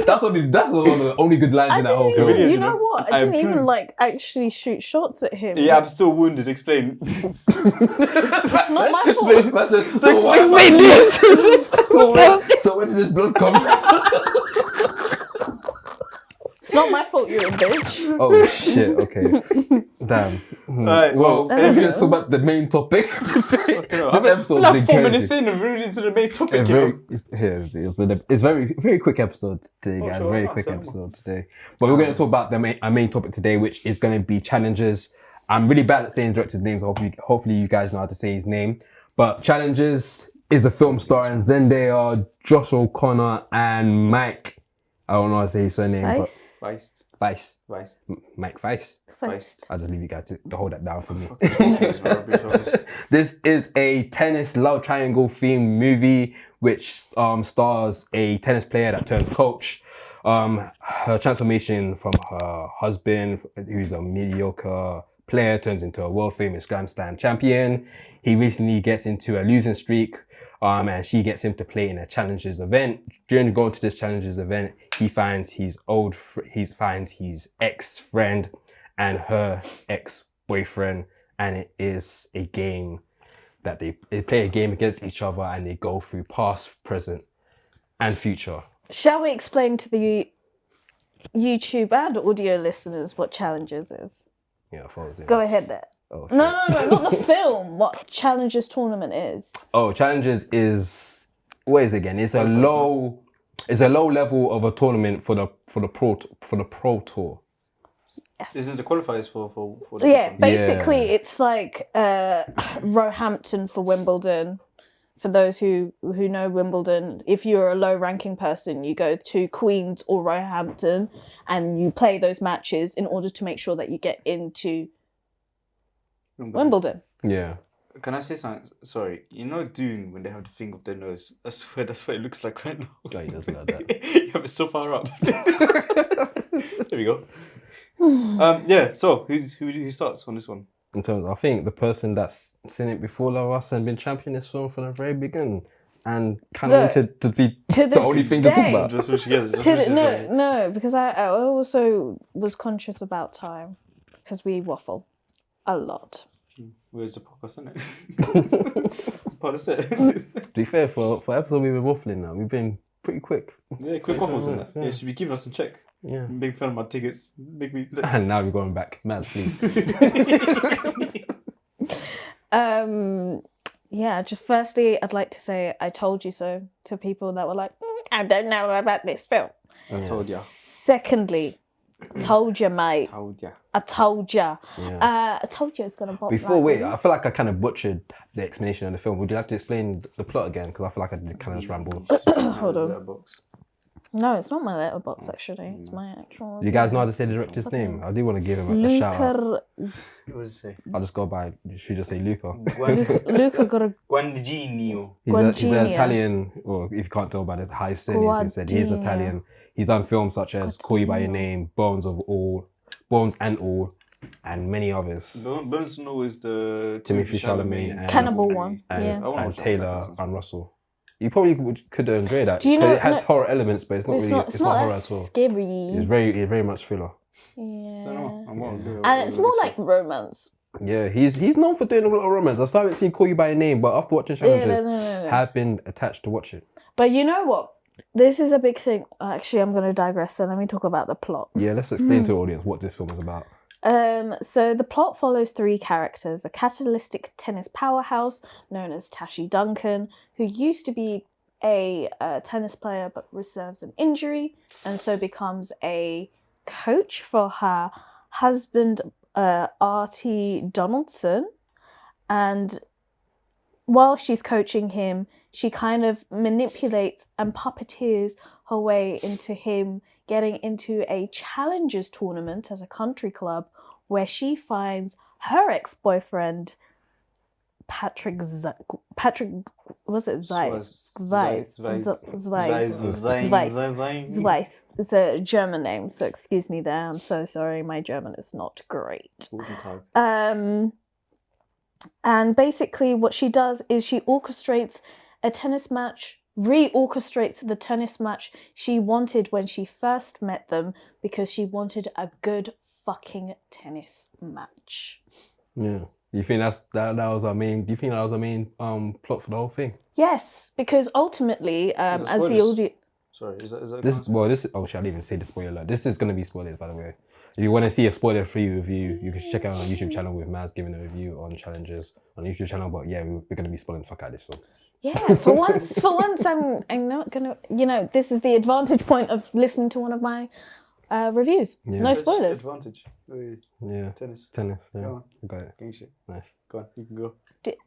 That's one of the only good lines in that whole film. really is, You you know know. what? I I didn't am even true. like actually shoot shots at him. Yeah, I'm still wounded. Explain. It's not my fault. Man said, So why- explain this. So where did this blood come from? It's not my fault you're a bitch. Oh shit, okay. Damn. Alright, Well, well, we're anyway. going to talk about the main topic today. This episode's like been 4 crazy. minutes in and we're into the main topic. It's very quick episode today, Oh, guys. sure, Very no, quick sure. episode today. But we're going to talk about our main topic today, which is going to be challenges. I'm really bad at saying directors' names. Hopefully you guys know how to say his name. But Challenges is a film starring Zendaya, Josh O'Connor, and Mike. I don't know how to say his surname. Vice. Vice. Vice. Mike Vice. Vice. I'll just leave you guys to hold that down for me. Vice. This is a tennis love triangle themed movie which stars a tennis player that turns coach. Her transformation from her husband, who's a mediocre player, turns into a world famous Grand Slam champion. He recently gets into a losing streak, and she gets him to play in a challenges event. During going to this challenges event, he finds his ex-friend and her ex-boyfriend, and it is a game that they play a game against each other, and they go through past, present, and future. Shall we explain to the YouTube and audio listeners what Challenges is? Yeah, I thought I was doing Go that. ahead there. Oh, No, not the film. What Challenges tournament is? Oh, challenges is what is it again? It's a low level of a tournament for the pro tour. Yes. Isn't the qualifiers for the Yeah, one? basically it's like Roehampton for Wimbledon. For those who know Wimbledon, if you're a low-ranking person, you go to Queen's or Roehampton and you play those matches in order to make sure that you get into Wimbledon. Yeah. Can I say something? Sorry, you know Dune when they have the thing up their nose. I swear that's what it looks like right now. Yeah, it does look like that. Yeah, but it's so far up. There we go. Yeah. So who starts on this one? In terms, I think the person that's seen it before us and been championing this film from the very beginning, and kind of wanted to be the only thing to talk about. Just what she gets. No, because I also was conscious about time because we waffle a lot. Where's the podcast, isn't it? It's part of it. To be fair, for episode we've been waffling now, we've been pretty quick. Yeah, quick waffles in that. Yeah. Yeah, should be keeping us in check. Yeah. Make fun of my tickets. Make me. And now we're going back. Mad, please. Yeah, just firstly, I'd like to say I told you so to people that were like, I don't know about this film. I told ya. Secondly, told you, mate. Told ya. I told you. Yeah. I told you it's going to bop. Before, like wait, this. I feel like I kind of butchered the explanation of the film. Would you like to explain the plot again? Because I feel like I did kind of just ramble. Hold on. Box. No, it's not my letterbox actually. It's my actual. You guys know how to say the director's name? I do want to give him a shout out. Luca. What does it say? I'll just go by, should we just say Luca? Luca Guadagnino. He's an Guadagnino. Italian, or if you can't tell by the high cities, he said he's Guadagnino. Italian. He's done films such as Call You By Your Name, Bones and All, and many others. Bones and All is the Timothy Chalamet and Cannibal one. and, Yeah. I wanna and watch that Taylor one. and Russell. You probably could enjoy that. Do you know- It has no, horror elements, but it's not really. It's not horror that at all. scary. It's very much thriller. Yeah. And it's more like romance. Yeah, he's known for doing a lot of romance. I started seeing Call You By Your Name, but after watching challenges, no. have been attached to watch it. But you know what? This is a big thing. Actually, I'm going to digress. So let me talk about the plot. Yeah, let's explain to the audience what this film is about. So the plot follows three characters: a catalytic tennis powerhouse known as Tashi Duncan, who used to be a tennis player but receives an injury and so becomes a coach for her husband, Artie Donaldson. And while she's coaching him, she kind of manipulates and puppeteers her way into him getting into a challengers tournament at a country club where she finds her ex-boyfriend, Patrick, was it Zeiss? Zeiss. It's a German name, so excuse me there. I'm so sorry, my German is not great. And basically what she does is she orchestrates a tennis match, reorchestrates the tennis match she wanted when she first met them because she wanted a good fucking tennis match. Yeah. You think that was our main? Do you think that was our main plot for the whole thing? Yes, because ultimately, as the spoilers? audio. Sorry, is that This oh, shall I even say the spoiler alert? This is going to be spoilers, by the way. If you want to see a spoiler-free review, you can check out our YouTube channel with Maz giving a review on challenges on the YouTube channel. But yeah, we're going to be spoiling the fuck out of this film. Yeah, for once, I'm not gonna. This is the advantage point of listening to one of my reviews. Yeah. No spoilers. Advantage. Yeah. Tennis. Yeah. Go on. Got it. Gang shit. Nice. Go on, you can go.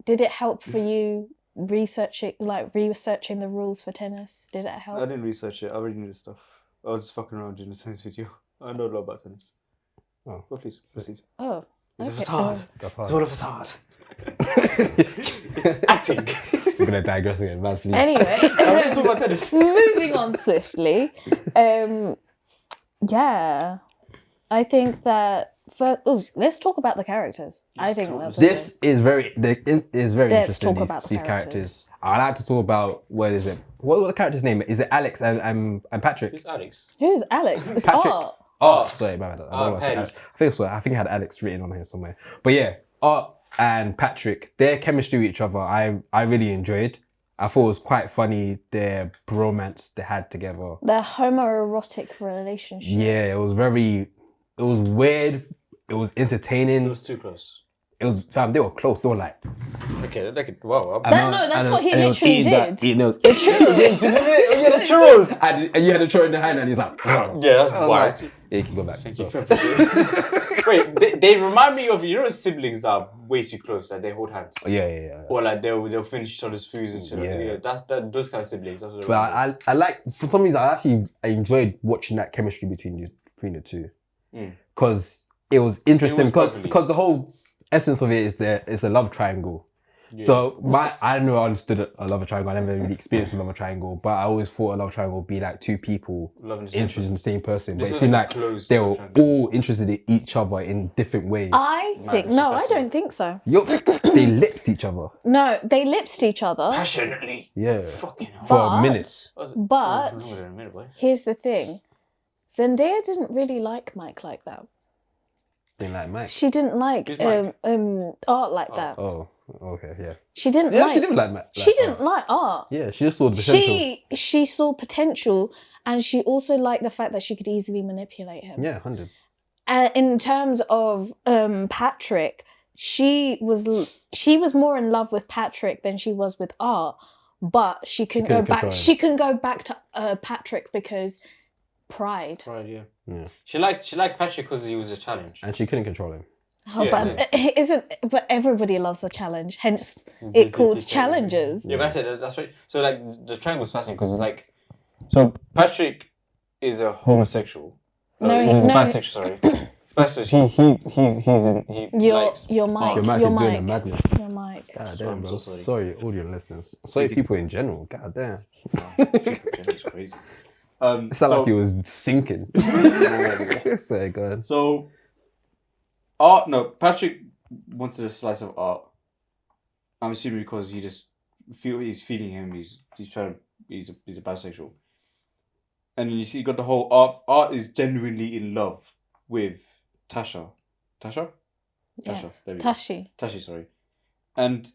Did it help for you researching the rules for tennis? Did it I help? didn't research it. I already knew this stuff. I was just fucking around doing a tennis video. I know a lot about tennis. Oh. Well, please proceed. Oh, It's a okay. facade. That's It's hard. all a facade. Acting. We're gonna digress again, man. Please. Anyway, I was talking about tennis. moving on swiftly. Yeah, I think that. Let's talk about the characters. I think This is very Let's interesting. talk about These the characters. I like to talk about what is it? What the character's name? Is it Alex and Patrick? Who's Alex? Who's Alex? It's Patrick. Art. Oh, sorry, my bad. I don't know what I said. Paddy. I think so. I think I had Alex written on here somewhere. But yeah, Art and Patrick, their chemistry with each other, I really enjoyed. I thought it was quite funny, their bromance they had together. Their homoerotic relationship. Yeah, it was weird. It was entertaining. It was too close. It was, fam, they were close. They were like, Okay, wow. That's what he literally did. Eating those. The churros. Yeah, the churros. And you had a churro in the hand, and he's like, Yeah, that's I was wild. like, yeah, you can go back. Thank you. Stuff. Wait, they remind me of, you know, siblings that are way too close, like they hold hands, Yeah. or like they'll finish each other's foods and shit. Yeah. Yeah, that's those kind of siblings. That's what But I like, for some reason, I enjoyed watching that chemistry between the two, because it was interesting. Because the whole essence of it is it's a love triangle. Yeah. So I never understood a love triangle. I never really experienced a love triangle, but I always thought a love triangle would be like two people interested in the same person. But it seemed like they were all interested in each other in different ways. I don't think so. They lipped each other. No, they lipped each other. passionately. Yeah. Fucking hell. For a minute. But here's the thing. Zendaya didn't really like Mike like that. Didn't like Mike. She didn't like Art like that. Oh, okay, yeah. She didn't Yeah, like. she didn't like Mike. She didn't like Art. Yeah, she just saw the potential. She saw potential, and she also liked the fact that she could easily manipulate him. Yeah, 100. And in terms of Patrick, she was more in love with Patrick than she was with Art, but she couldn't go back. She couldn't go back to Patrick because pride. Yeah. She liked Patrick because he was a challenge, and she couldn't control him. Oh, yeah, but everybody loves a challenge, hence it called challenges. Yeah, that's it. That's right. So like the triangle's fascinating because it's like, so Patrick is a homosexual. He's bisexual. Sorry. Your mic is doing a madness. Your mic. God damn, bro. Sorry, audio listeners. Sorry, people in general. God damn. It's crazy. It sounded like he was sinking. Sorry, go ahead. So, Patrick wanted a slice of Art. I'm assuming because he's feeding him. He's a bisexual. And you see, you got the whole Art is genuinely in love with Tasha. Tasha? Yes. Tashi, sorry. And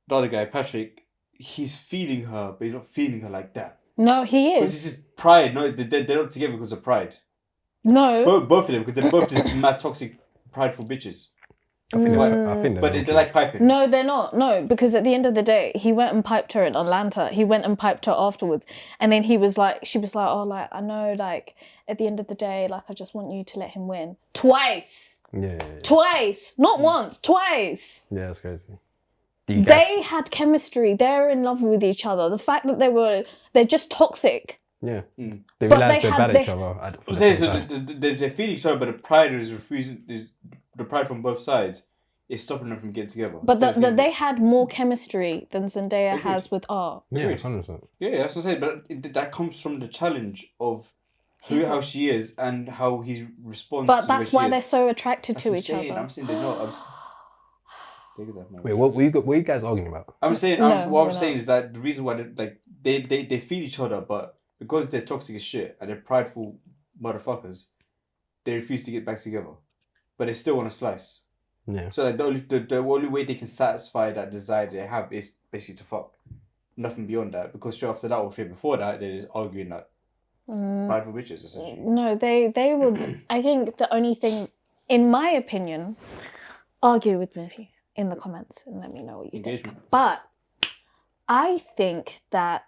the other guy, Patrick, he's feeding her, but he's not feeding her like that. No, he is. Because this is pride. No, they're not together because of pride. No. Both of them, because they're both just mad toxic, prideful bitches. I think but they're like piping. No, they're not. No, because at the end of the day, he went and piped her in Atlanta. He went and piped her afterwards. And then she was like, oh, like, I know, like, at the end of the day, like, I just want you to let him win. Twice. Yeah. Twice. Not once. Twice. Yeah, that's crazy. They had chemistry. They're in love with each other. The fact that they're just toxic. Yeah. They realised they're bad at each other. I'm saying, so they feed each other, but the pride is the pride from both sides is stopping them from getting together. But they had more chemistry than Zendaya has with Art. Yeah, 100%. Yeah, that's what I'm saying. But that comes from the challenge of how she is and how he responds. But that's why they're so attracted to each other. I'm saying they're not. Wait, what were you guys arguing about? I'm saying what I'm saying is that the reason why they feed each other, but because they're toxic as shit and they're prideful motherfuckers, they refuse to get back together, but they still want a slice. Yeah. So like the only way they can satisfy that desire they have is basically to fuck. Nothing beyond that, because straight after that or straight before that, they're just arguing that prideful bitches essentially. No, they would. I think the only thing, in my opinion, argue with me in the comments and let me know what you think. But I think that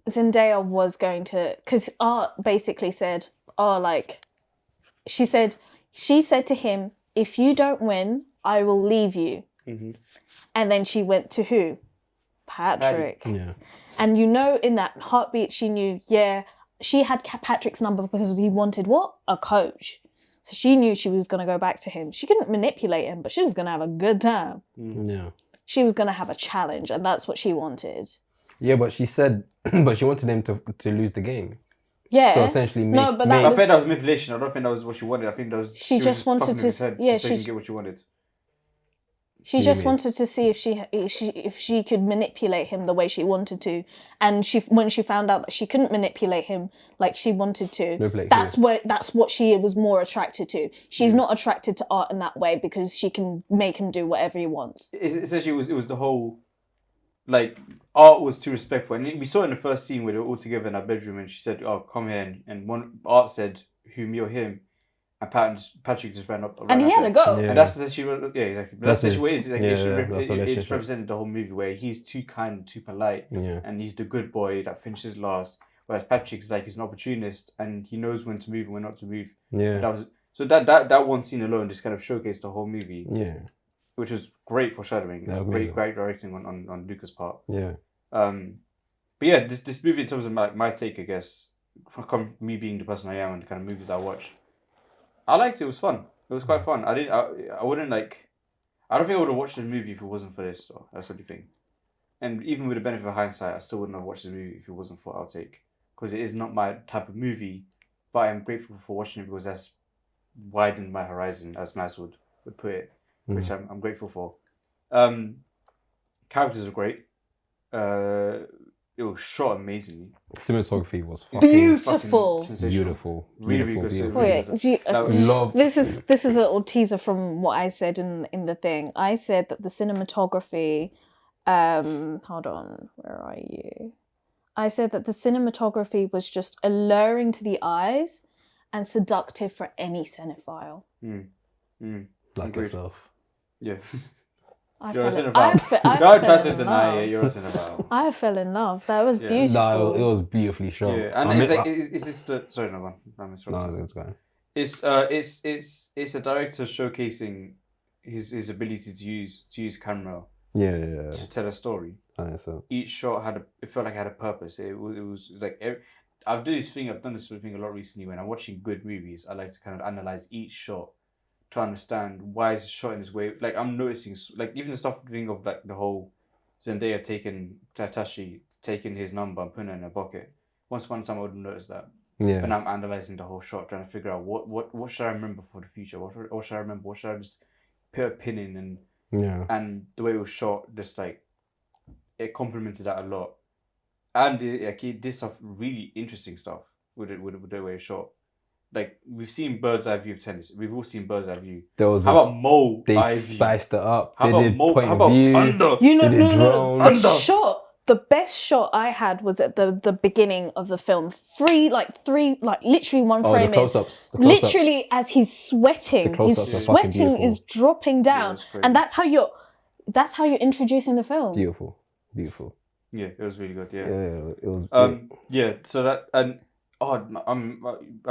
Zendaya was going to, because Art basically said, she said to him, if you don't win, I will leave you. Mm-hmm. And then she went to who? Patrick. Yeah. And in that heartbeat, she knew, she had Patrick's number because he wanted what? A coach. So she knew she was going to go back to him. She couldn't manipulate him, but she was going to have a good time. Yeah. she was going to have a challenge, and that's what she wanted. Yeah, but she said, but she wanted him to lose the game. Yeah. So essentially, I think that was manipulation. I don't think that was what she wanted. I think that was she just wanted to. So Yeah, she can get what she wanted. She just wanted to see if she could manipulate him the way she wanted to, and when she found out that she couldn't manipulate him like she wanted to, that's what she was more attracted to. She's not attracted to art in that way because she can make him do whatever he wants. Essentially, it was the whole, like, art was too respectful, and we saw in the first scene where they were all together in our bedroom, and she said, "Oh, come here," and one Art said, "Who, me or him?" And Patrick just ran up. And he had to go. Yeah. And that's exactly. That's the way it represented the whole movie where he's too kind, too polite, and he's the good boy that finishes last. Whereas Patrick's like he's an opportunist and he knows when to move and when not to move. Yeah. That one scene alone just kind of showcased the whole movie. Yeah. Which was great foreshadowing. Great directing on Luca's part. Yeah. But yeah, this movie in terms of my take, I guess, from me being the person I am and the kind of movies I watch. I liked it. It was fun. It was quite fun. I wouldn't like. I don't think I would have watched the movie if it wasn't for this. Though. That's the only thing. And even with the benefit of hindsight, I still wouldn't have watched the movie if it wasn't for Outtake, because it is not my type of movie. But I'm grateful for watching it because that's widened my horizon, as Maz would put it, which I'm grateful for. Characters are great. It was shot amazingly. Cinematography was beautiful. Beautiful. Really good. Wait, this is a little teaser from what I said in the thing. I said that the cinematography. Hold on, where are you? I said that the cinematography was just alluring to the eyes and seductive for any cinephile. Like yourself. Yeah. You're a cinephile. Don't try to deny it. You're a cinephile. I fell in love. That was beautiful. No, it was beautifully shot. Yeah, and it's just sorry, no, it's going. It's a director showcasing his ability to use camera. To tell a story. Each shot it felt like it had a purpose. It was like I've done this thing a lot recently. When I'm watching good movies, I like to kind of analyze each shot to understand why it's shot in this way. Like I'm noticing, like even the stuff of like the whole Zendaya taking his number and putting it in her pocket. Once upon a time I wouldn't notice that. Yeah. And I'm analyzing the whole shot, trying to figure out what should I remember for the future. What should I remember? What should I just put a pin in and the way it was shot, just like it complemented that a lot. And it did some really interesting stuff with the way it's shot. Like we've seen bird's eye view of tennis. We've all seen bird's eye view. How about Mo? They spiced it up. How about Mo? How about under? The best shot I had was at the beginning of the film. Three, literally one frame in. Close-ups. Literally as he's sweating, his sweating is dropping down, and that's how you're introducing the film. Beautiful. Yeah, it was really good. Yeah, it was. So that and. I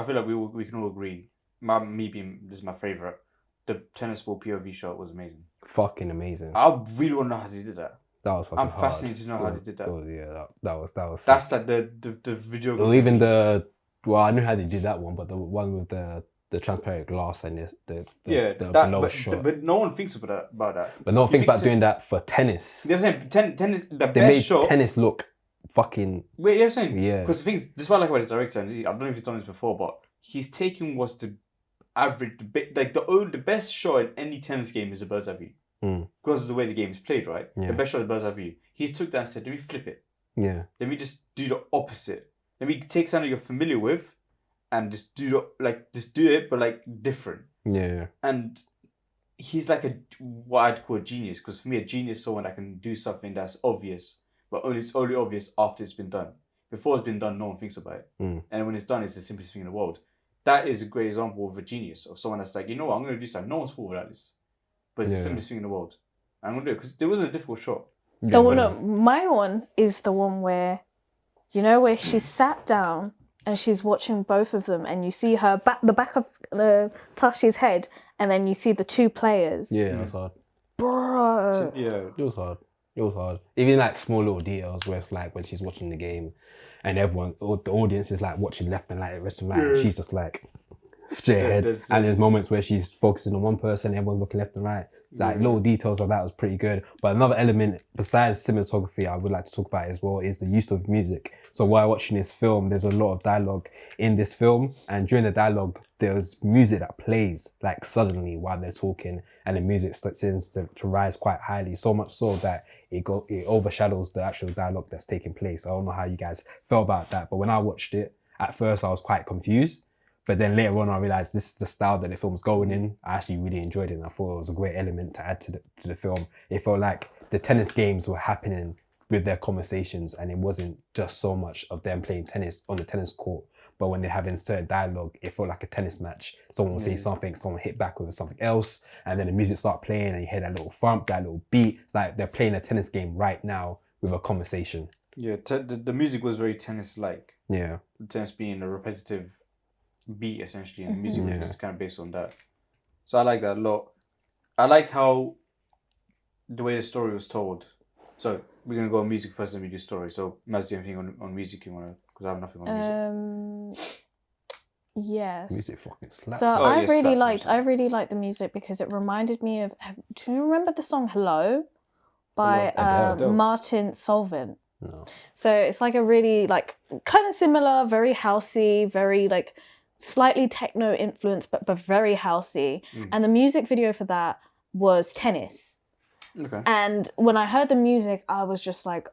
feel like we can all agree. Me being this is my favorite. The tennis ball POV shot was amazing. Fucking amazing. I really want to know how they did that. That was fucking hard. I'm fascinated to know how they did that. That was. That's like the video. Or even I knew how they did that one, but the one with the transparent glass and the shot. But no one thinks about that. But no one thinks about doing that for tennis. They're saying tennis. They made tennis look fucking. Wait, you're saying? Yeah. Because the thing is, this is what I like about his director, and I don't know if he's done this before, but he's taking what's the average, like the best shot in any tennis game is a bird's eye view. Because of the way the game is played, right? Yeah. The best shot is bird's eye view. He took that and said, let me flip it. Yeah. Let me just do the opposite. Let me take something you're familiar with and just do it, but like different. Yeah. And he's like what I'd call a genius, because for me, a genius is someone that can do something that's obvious, but it's only obvious after it's been done. Before it's been done, no one thinks about it. And when it's done, it's the simplest thing in the world. That is a great example of a genius, of someone that's like, you know what, I'm going to do something. No one's thought about this. But it's the simplest thing in the world. I'm going to do it because there wasn't a difficult shot. My one is the one where, where she sat down and she's watching both of them, and you see the back of Tashi's head, and then you see the two players. Yeah, that's hard. Bro. So, it was hard. It was hard. Even like small little details where it's like when she's watching the game and the audience is like watching left and right, rest and right, and she's just like straight ahead. And there's moments where she's focusing on one person, everyone's looking left and right. Like little details of that was pretty good. But another element besides cinematography I would like to talk about as well is the use of music. So while watching this film, there's a lot of dialogue in this film, and during the dialogue there's music that plays like suddenly while they're talking, and the music tends to rise quite highly, so much so that it overshadows the actual dialogue that's taking place. I don't know how you guys felt about that, but when I watched it, at first I was quite confused. But then later on, I realized this is the style that the film's going in. I actually really enjoyed it, and I thought it was a great element to add to the film. It felt like the tennis games were happening with their conversations, and it wasn't just so much of them playing tennis on the tennis court, but when they're having certain dialogue, it felt like a tennis match. Someone will say something, someone will hit back with something else, and then the music start playing, and you hear that little thump, that little beat. It's like they're playing a tennis game right now with a conversation. Yeah, the music was very tennis-like. Yeah. The tennis being a repetitive beat essentially, and the music was just kind of based on that. So I like that a lot. I liked how the way the story was told. So we're gonna go on music first, then we do story. So Maz, do you have anything on music you wanna? Because I have nothing on music. Yes. Music fucking slaps. So I really liked the music because it reminded me of. Do you remember the song "Hello" by Martin Solveig? No. So it's like a really like kind of similar, very housey, very like slightly techno influenced, but very housey. And the music video for that was tennis. Okay. And when I heard the music, I was just like,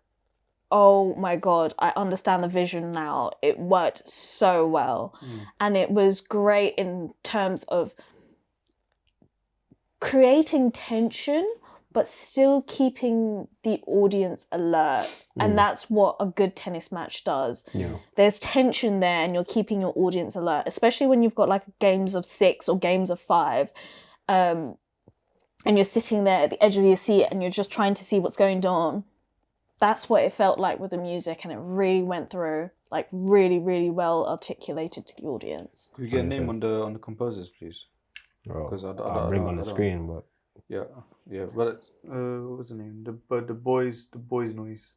oh my God, I understand the vision now. It worked so well. And it was great in terms of creating tension, but still keeping the audience alert. And that's what a good tennis match does. Yeah. There's tension there and you're keeping your audience alert, especially when you've got like games of 6 or games of 5. And you're sitting there at the edge of your seat and you're just trying to see what's going on. That's what it felt like with the music, and it really went through, like really, really well articulated to the audience. Could we get a name on the composers, please? Because I'll bring on the screen, but yeah. But what was the name? The boys noise.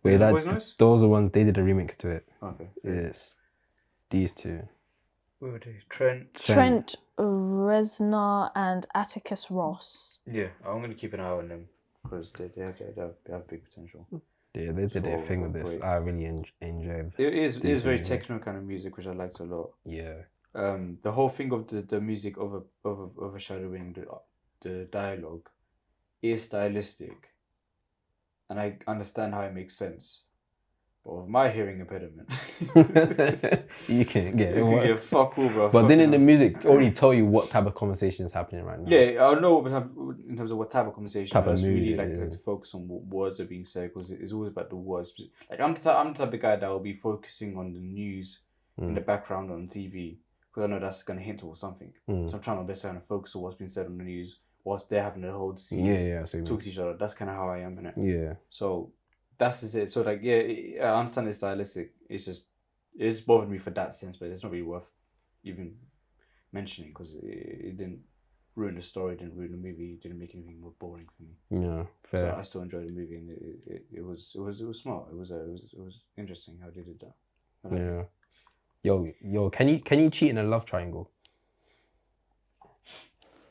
Wait, Boys Noise? Those are the ones they did a remix to it. Okay. It's these two. What were they? Trent Reznor and Atticus Ross. Yeah, I'm gonna keep an eye on them because they have big potential. Yeah, they did their thing with this. I really enjoyed. It is very techno kind of music, which I liked a lot. Yeah. The whole thing of the music overshadowing the dialogue is stylistic, and I understand how it makes sense. But with my hearing impediment, you can't get it. Yeah, fuck all, bro. But then in the music, already tell you what type of conversation is happening right now. Yeah, I know in terms of what type of conversation. Type of mood, really like to focus on what words are being said, because it's always about the words. Like I'm the type of guy that will be focusing on the news in the background on TV, because I know that's going to hint towards something. So I'm trying my best to kind of focus on what's being said on the news whilst they're having to hold the scene, talk to each other. That's kind of how I am in it. Yeah. So that's just it. So like, yeah, I understand it's stylistic. It's bothered me for that sense, but it's not really worth even mentioning because it didn't ruin the story, didn't ruin the movie, it didn't make anything more boring for me. Yeah, fair. So I still enjoyed the movie, and it was smart. It was interesting how they did that. Yeah. Yo, can you cheat in a love triangle?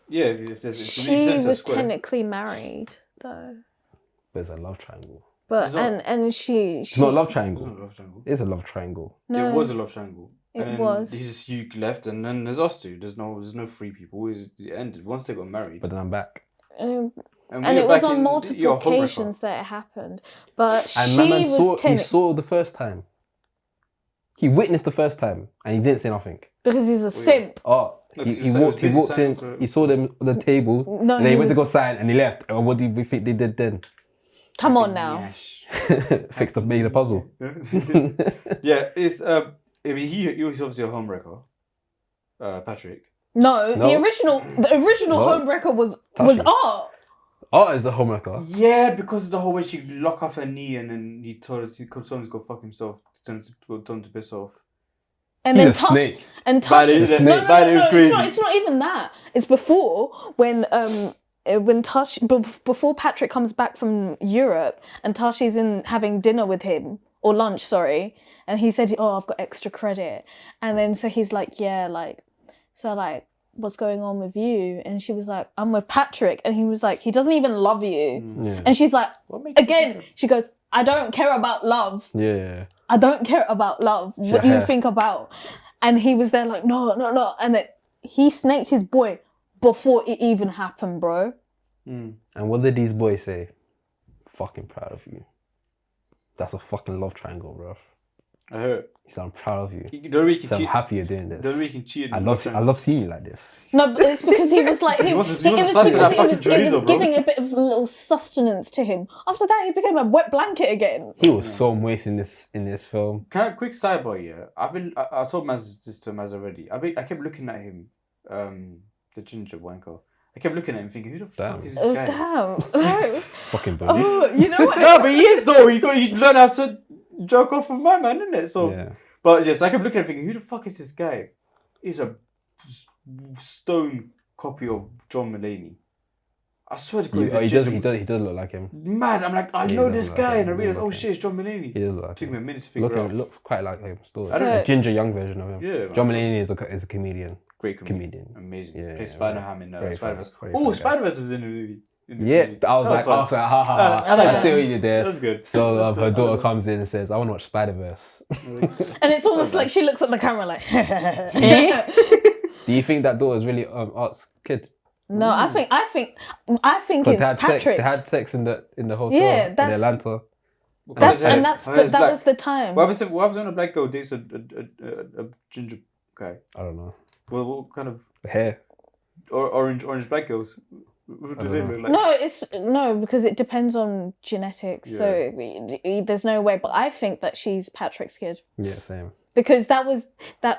Yeah, if there's. She was technically married though. But it's a love triangle. But and she. It's not a love triangle. It's not a love triangle. It's a love triangle. No, it was a love triangle. It was. You left, and then there's us two. There's no free people. It ended once they got married. But then I'm back. And it was on multiple occasions that it happened. But he saw the first time. He witnessed the first time, and he didn't say nothing. Because he's a simp. Oh, he walked in. He saw them on the table. No, and then he went to go sign, and he left. What do we think they did then? Come on now. Made the puzzle. Yeah, it's I mean, he was obviously a homewrecker, Patrick. No, the original homewrecker was Art. Art is the homewrecker. Yeah, because of the whole way she locked off her knee, and then he told her to go fuck himself, told him to piss off. And He's then a snake. And touch. No, it's not even that. It's before when before Patrick comes back from Europe and Tashi's having dinner with him, or lunch, sorry, and he said, "Oh, I've got extra credit," and then so he's like, "Yeah, like, so like what's going on with you? And she was like, I'm with Patrick. And he was like, he doesn't even love you. Yeah. And she's like, again, she goes, I don't care about love. Yeah. I don't care about love. What do you think about? And he was there like, no. And then he snaked his boy before it even happened, bro. And what did these boys say? Fucking proud of you. That's a fucking love triangle, bro. I heard. He said, I'm proud of you. I'm happy you're doing this. The way he can cheat. I love seeing you like this. No, but it's because he was like, it was giving a bit of a little sustenance to him. After that, he became a wet blanket again. He was so moist in this film. Can I quick sidebar here? I told Maz already. I kept looking at him, the ginger wanker. I kept looking at him thinking, who the fuck is this guy? Damn. No. Fucking bully. Oh, you know what? No, but he is though. You learn how to joke off of my man, isn't it? So, yeah. But yes, I kept looking at him thinking, who the fuck is this guy? He's a stone copy of John Mulaney. I swear to God, he does look like him. Mad, I'm like, I know this guy, and I realized, oh shit, it's John Mulaney. He does look like It took him. me a minute to figure out. It looks quite like him still. So- A ginger young version of him. Yeah, John Mulaney is a comedian. Great comedian. Amazing. Yeah, Plays Spider-Ham in very Spider-Verse. funny, Oh, very funny Spider-Verse was in the movie. Yeah, I was like, ha ha ha. I like I that. see what you did there. That's good. So her daughter comes in and says, I want to watch Spider-Verse. And it's almost like she looks at the camera like, Do you think that daughter's really Art's kid? no, I think it's Patrick's. They had sex in the hotel in Atlanta. That was the time. What happens when a black girl dates a ginger guy? I don't know. Well, what kind of Hair. or orange black girls? What do they look like? No, because it depends on genetics. Yeah. So there's no way. But I think that she's Patrick's kid Yeah, same. because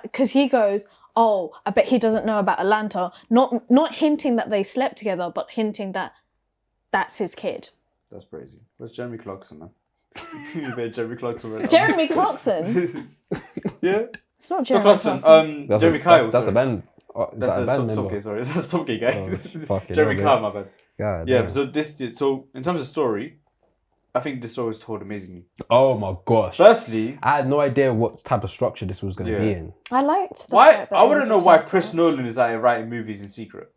because he goes, oh, I bet he doesn't know about Atlanta. Not hinting that they slept together, but hinting that that's his kid. That's crazy. Where's Jeremy Clarkson, man? You bet Jeremy Clarkson. Right Jeremy Clarkson. Yeah. It's not Not Jeremy Clarkson. Clarkson. Jeremy Kyle. That's the band. That's the band Top Gay, sorry. That's Top Gay guy. Oh, fucking Jeremy hell, Kyle, my bad. God, Yeah, damn. so in terms of story, I think the story was told amazingly. Oh my gosh. Firstly, I had no idea what type of structure this was going to be in. I liked the why fact that I it wouldn't was know a why tense Chris match. Nolan is out writing movies in secret.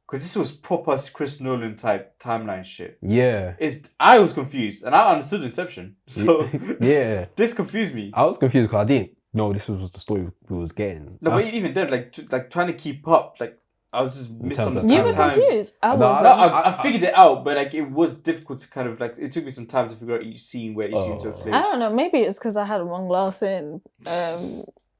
Because this was proper Chris Nolan type timeline shit. Yeah. I was confused, and I understood Inception. So Yeah. this confused me. I was confused because I didn't know this was the story we was getting. No, but even then, like trying to keep up, like I was just misunderstanding. You were confused. I No, was. No, I figured it out, but like it was difficult to kind of like it took me some time to figure out each scene where each scene took place. I don't know. Maybe it's because I had one glass in.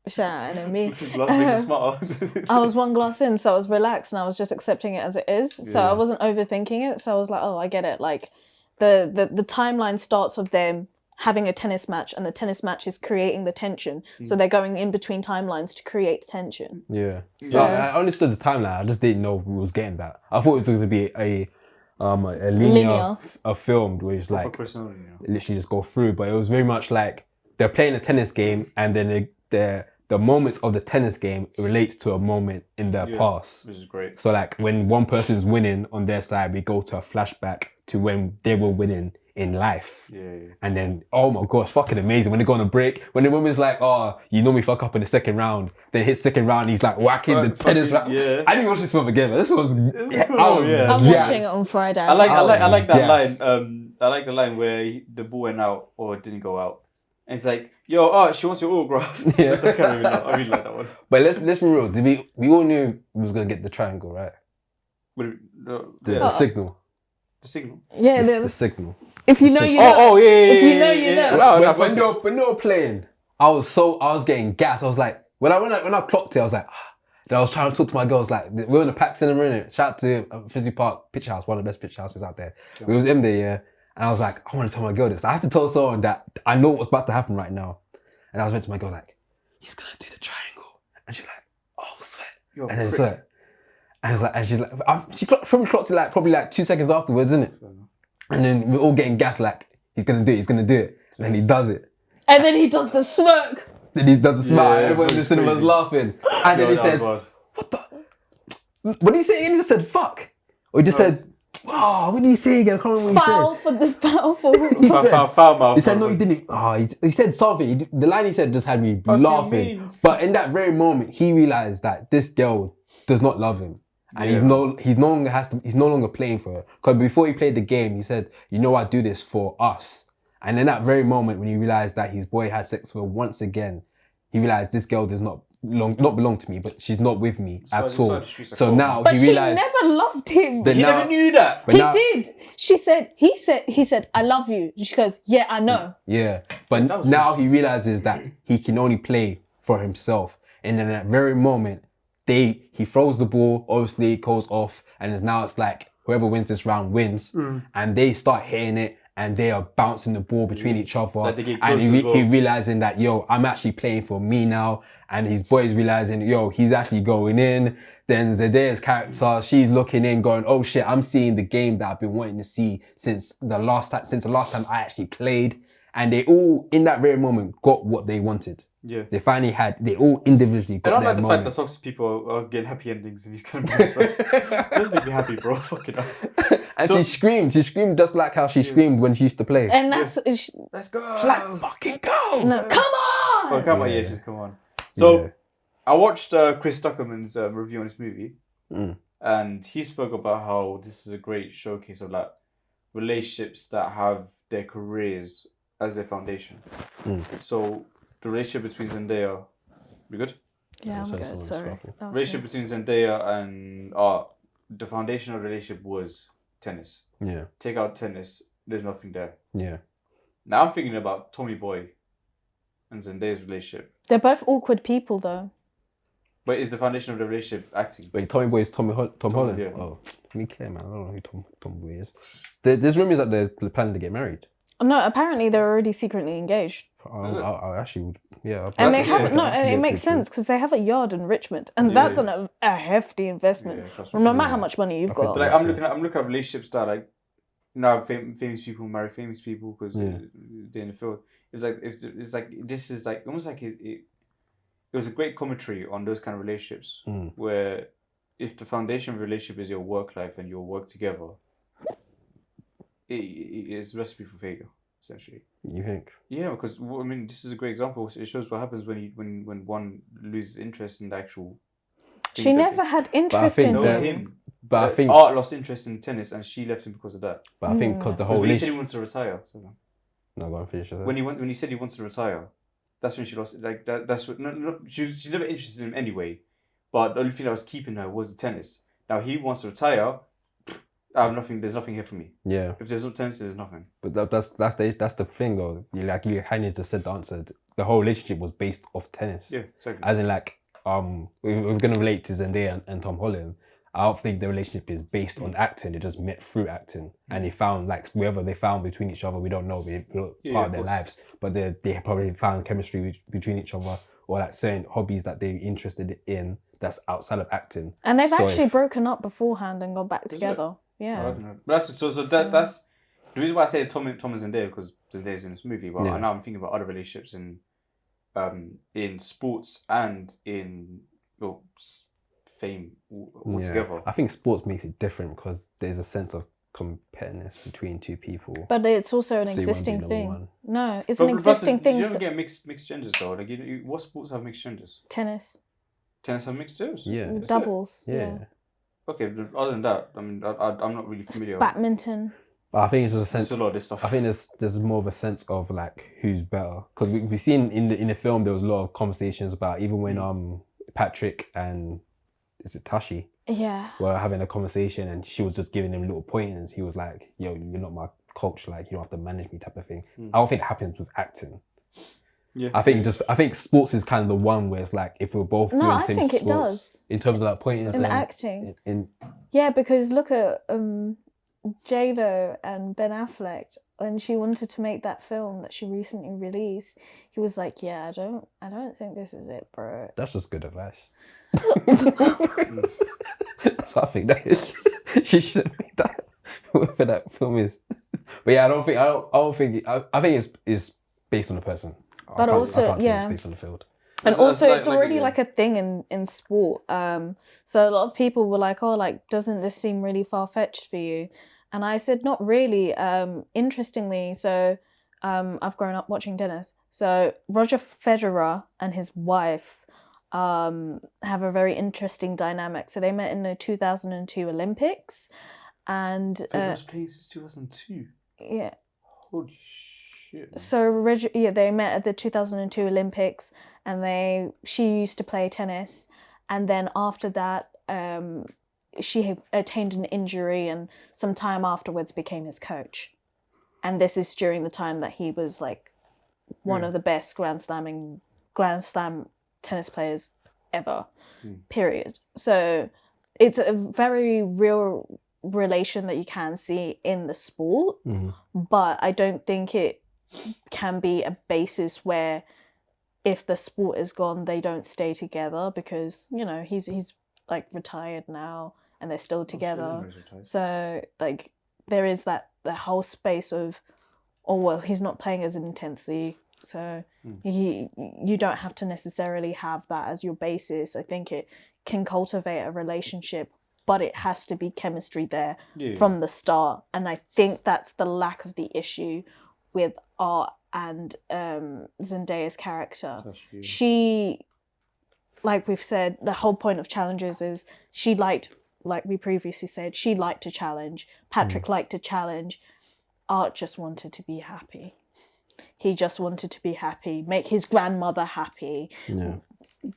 Shine and me. Last makes you smarter. I was one glass in, so I was relaxed and I was just accepting it as it is. So Yeah. I wasn't overthinking it. So I was like, oh, I get it. Like the timeline starts with them having a tennis match, and the tennis match is creating the tension. So they're going in between timelines to create tension. Yeah. So I understood the timeline. I just didn't know we was getting that. I thought it was going to be a linear film where it's like Chris Nolan, you know. literally just go through, but it was very much like they're playing a tennis game, and then the moments of the tennis game relates to a moment in their past. Which is great. So like when one person's winning on their side, we go to a flashback to when they were winning in life. Yeah. And then, oh my gosh, fucking amazing. When they go on a break, when the woman's like, oh, you know me fuck up in the second round, then his second round, he's like whacking the tennis racket. Yeah. I didn't watch this film again, but this was, cool, yeah. I'm watching it on Friday. I like that Yes. line. I like the line where the ball went out or it didn't go out. And it's like, yo, she wants your autograph. Yeah. I really like that one. But let's be real. We all knew we was gonna get the triangle, right? The signal. The signal. Yeah, The signal. if you know, you know. Oh, yeah. If you know, you know. When they were playing, I was getting gas. I was like, when I clocked it, I was like, then I was trying to talk to my girls. Like, we were in the Pack Cinema, innit? Shout out to Fizzy Park Picture House, one of the best picture houses out there. We was in there, yeah. And I was like, I want to tell my girl this. I have to tell someone that I know what's about to happen right now. And I was went to my girl like, he's gonna do the triangle. And she's like, oh, sweat. And then sweat. And she's like, she probably clocked it like probably like 2 seconds afterwards, isn't it? And then we're all getting gas like, he's gonna do it. And then he does it. And then he does the smirk. Then he does the smile. Yeah, Everyone in the cinema's laughing. And then he said, what the? What did he say? He just said, fuck. Or he just said, oh, what did he say again? I can't remember what he said. Foul for Foul mouth. He said, no, he didn't. Oh, he said something. The line he said just had me laughing. But in that very moment, he realized that this girl does not love him. And he's no longer playing for her. Because before he played the game, he said, you know, I do this for us. And in that very moment, when he realized that his boy had sex with her once again, he realized this girl does not belong to me, but she's not with me at all. So now but he realized. But she never loved him. He never knew that. He did. He said, I love you. She goes, yeah, I know. Yeah. But now he realizes that he can only play for himself. And in that very moment, he throws the ball, obviously it goes off, and it's like whoever wins this round wins. And they start hitting it, and they are bouncing the ball between each other. And he realizing that, yo, I'm actually playing for me now. And his boys realizing, yo, he's actually going in. Then Zendaya's character, she's looking in, going, oh shit, I'm seeing the game that I've been wanting to see since the last time I actually played. And they all, in that very moment, got what they wanted. Yeah. They all individually got their moment. I don't like the fact that toxic people are getting happy endings in these kind of movies. Doesn't make me happy, bro. Fuck it up. And she screamed just like how she screamed when she used to play. And that's... Let's go. She's like, fucking go. No, come on. Oh, come on, yeah, she's come on. So, I watched Chris Stuckerman's review on this movie. And he spoke about how this is a great showcase of like relationships that have their careers as their foundation. So the relationship between Zendaya, we good? Yeah, I'm good. Sorry. Relationship between Zendaya and the foundation of the relationship was tennis. Yeah. Take out tennis, there's nothing there. Yeah. Now I'm thinking about Tommy Boy and Zendaya's relationship. They're both awkward people, though. But is the foundation of the relationship acting? Wait, Tommy Boy is Tom Holland? Yeah. Oh, me clear, man. I don't know who Tom Boy is. There's rumors that they're planning to get married. No, apparently they're already secretly engaged. I actually would, yeah. And they have and it makes sense because they have a yard in Richmond, and that's a hefty investment. No matter how much money you've got. But like I'm looking at relationships that like now famous people marry famous people because they're in the field. It's like this is like almost like it was a great commentary on those kind of relationships where if the foundation of a relationship is your work life and your work together, it is a recipe for failure, essentially. You think? Yeah, because I mean, this is a great example. It shows what happens when one loses interest in the actual. She never had interest in him. But I think Art lost interest in tennis, and she left him because of that. But I think because the whole. When he said he wanted to retire. No, go on, finish that. When he said he wanted to retire, that's when she lost. Like that. That's what. No, she's never interested in him anyway. But the only thing that was keeping her was the tennis. Now he wants to retire. I have nothing. There's nothing here for me. Yeah. If there's no tennis, there's nothing. But that's the thing though. You kind of just said the answer. The whole relationship was based off tennis. Yeah, exactly. As in like we're gonna relate to Zendaya and Tom Holland. I don't think the relationship is based on acting. They just met through acting, and they found like wherever they found between each other. We don't know. They part of their lives, but they probably found chemistry between each other, or like certain hobbies that they're interested in that's outside of acting. And they've actually broken up beforehand and got back together. Yeah. I don't know. But that's the reason why I say Tom and Zendaya, because Zendaya's in this movie. But now I'm thinking about other relationships in sports and in fame altogether. I think sports makes it different because there's a sense of competitiveness between two people. But it's also an existing thing. No, it's an existing thing. You don't get mixed genders though. Like what sports have mixed genders? Tennis. Tennis have mixed genders. Yeah. Doubles. Yeah. Okay, other than that, I mean, I'm not really familiar. Badminton. But I think it's just a sense. There's a lot of this stuff. I think there's more of a sense of like who's better because we've seen in the film there was a lot of conversations about even when Patrick and is it Tashi? Yeah. Were having a conversation and she was just giving him little pointers. He was like, "Yo, you're not my coach. Like you don't have to manage me," type of thing. I don't think it happens with acting. Yeah. I think sports is kind of the one where it's like if we're both doing the same sports, it does in terms of like pointers in acting. Yeah, because look at J-Lo and Ben Affleck when she wanted to make that film that she recently released. He was like, "Yeah, I don't think this is it, bro." That's just good advice. That's what I think that is. She shouldn't make that whatever that film is. But yeah, I think it's based on the person. But also, it's based on the field. And also, it's already like a thing in sport. So a lot of people were like, "Oh, like, doesn't this seem really far-fetched for you?" And I said, "Not really." Interestingly, so I've grown up watching tennis. So Roger Federer and his wife have a very interesting dynamic. So they met in the 2002 Olympics, and They was playing since 2002. Yeah. Holy shit. Man. So they met at the 2002 Olympics, and she used to play tennis, and then after that, she attained an injury, and some time afterwards became his coach. And this is during the time that he was like one of the best Grand Slam tennis players ever. Period. So it's a very real relation that you can see in the sport, but I don't think it can be a basis where if the sport is gone they don't stay together, because he's like retired now and they're still together. So like there is that the whole space of, oh well, he's not playing as intensely, so you don't have to necessarily have that as your basis. I think it can cultivate a relationship, but it has to be chemistry there from the start. And I think that's the lack of the issue with Art and Zendaya's character. She, like we've said, the whole point of challenges is she liked, like we previously said, she liked to challenge. Patrick liked to challenge. Art just wanted to be happy. He just wanted to be happy, make his grandmother happy,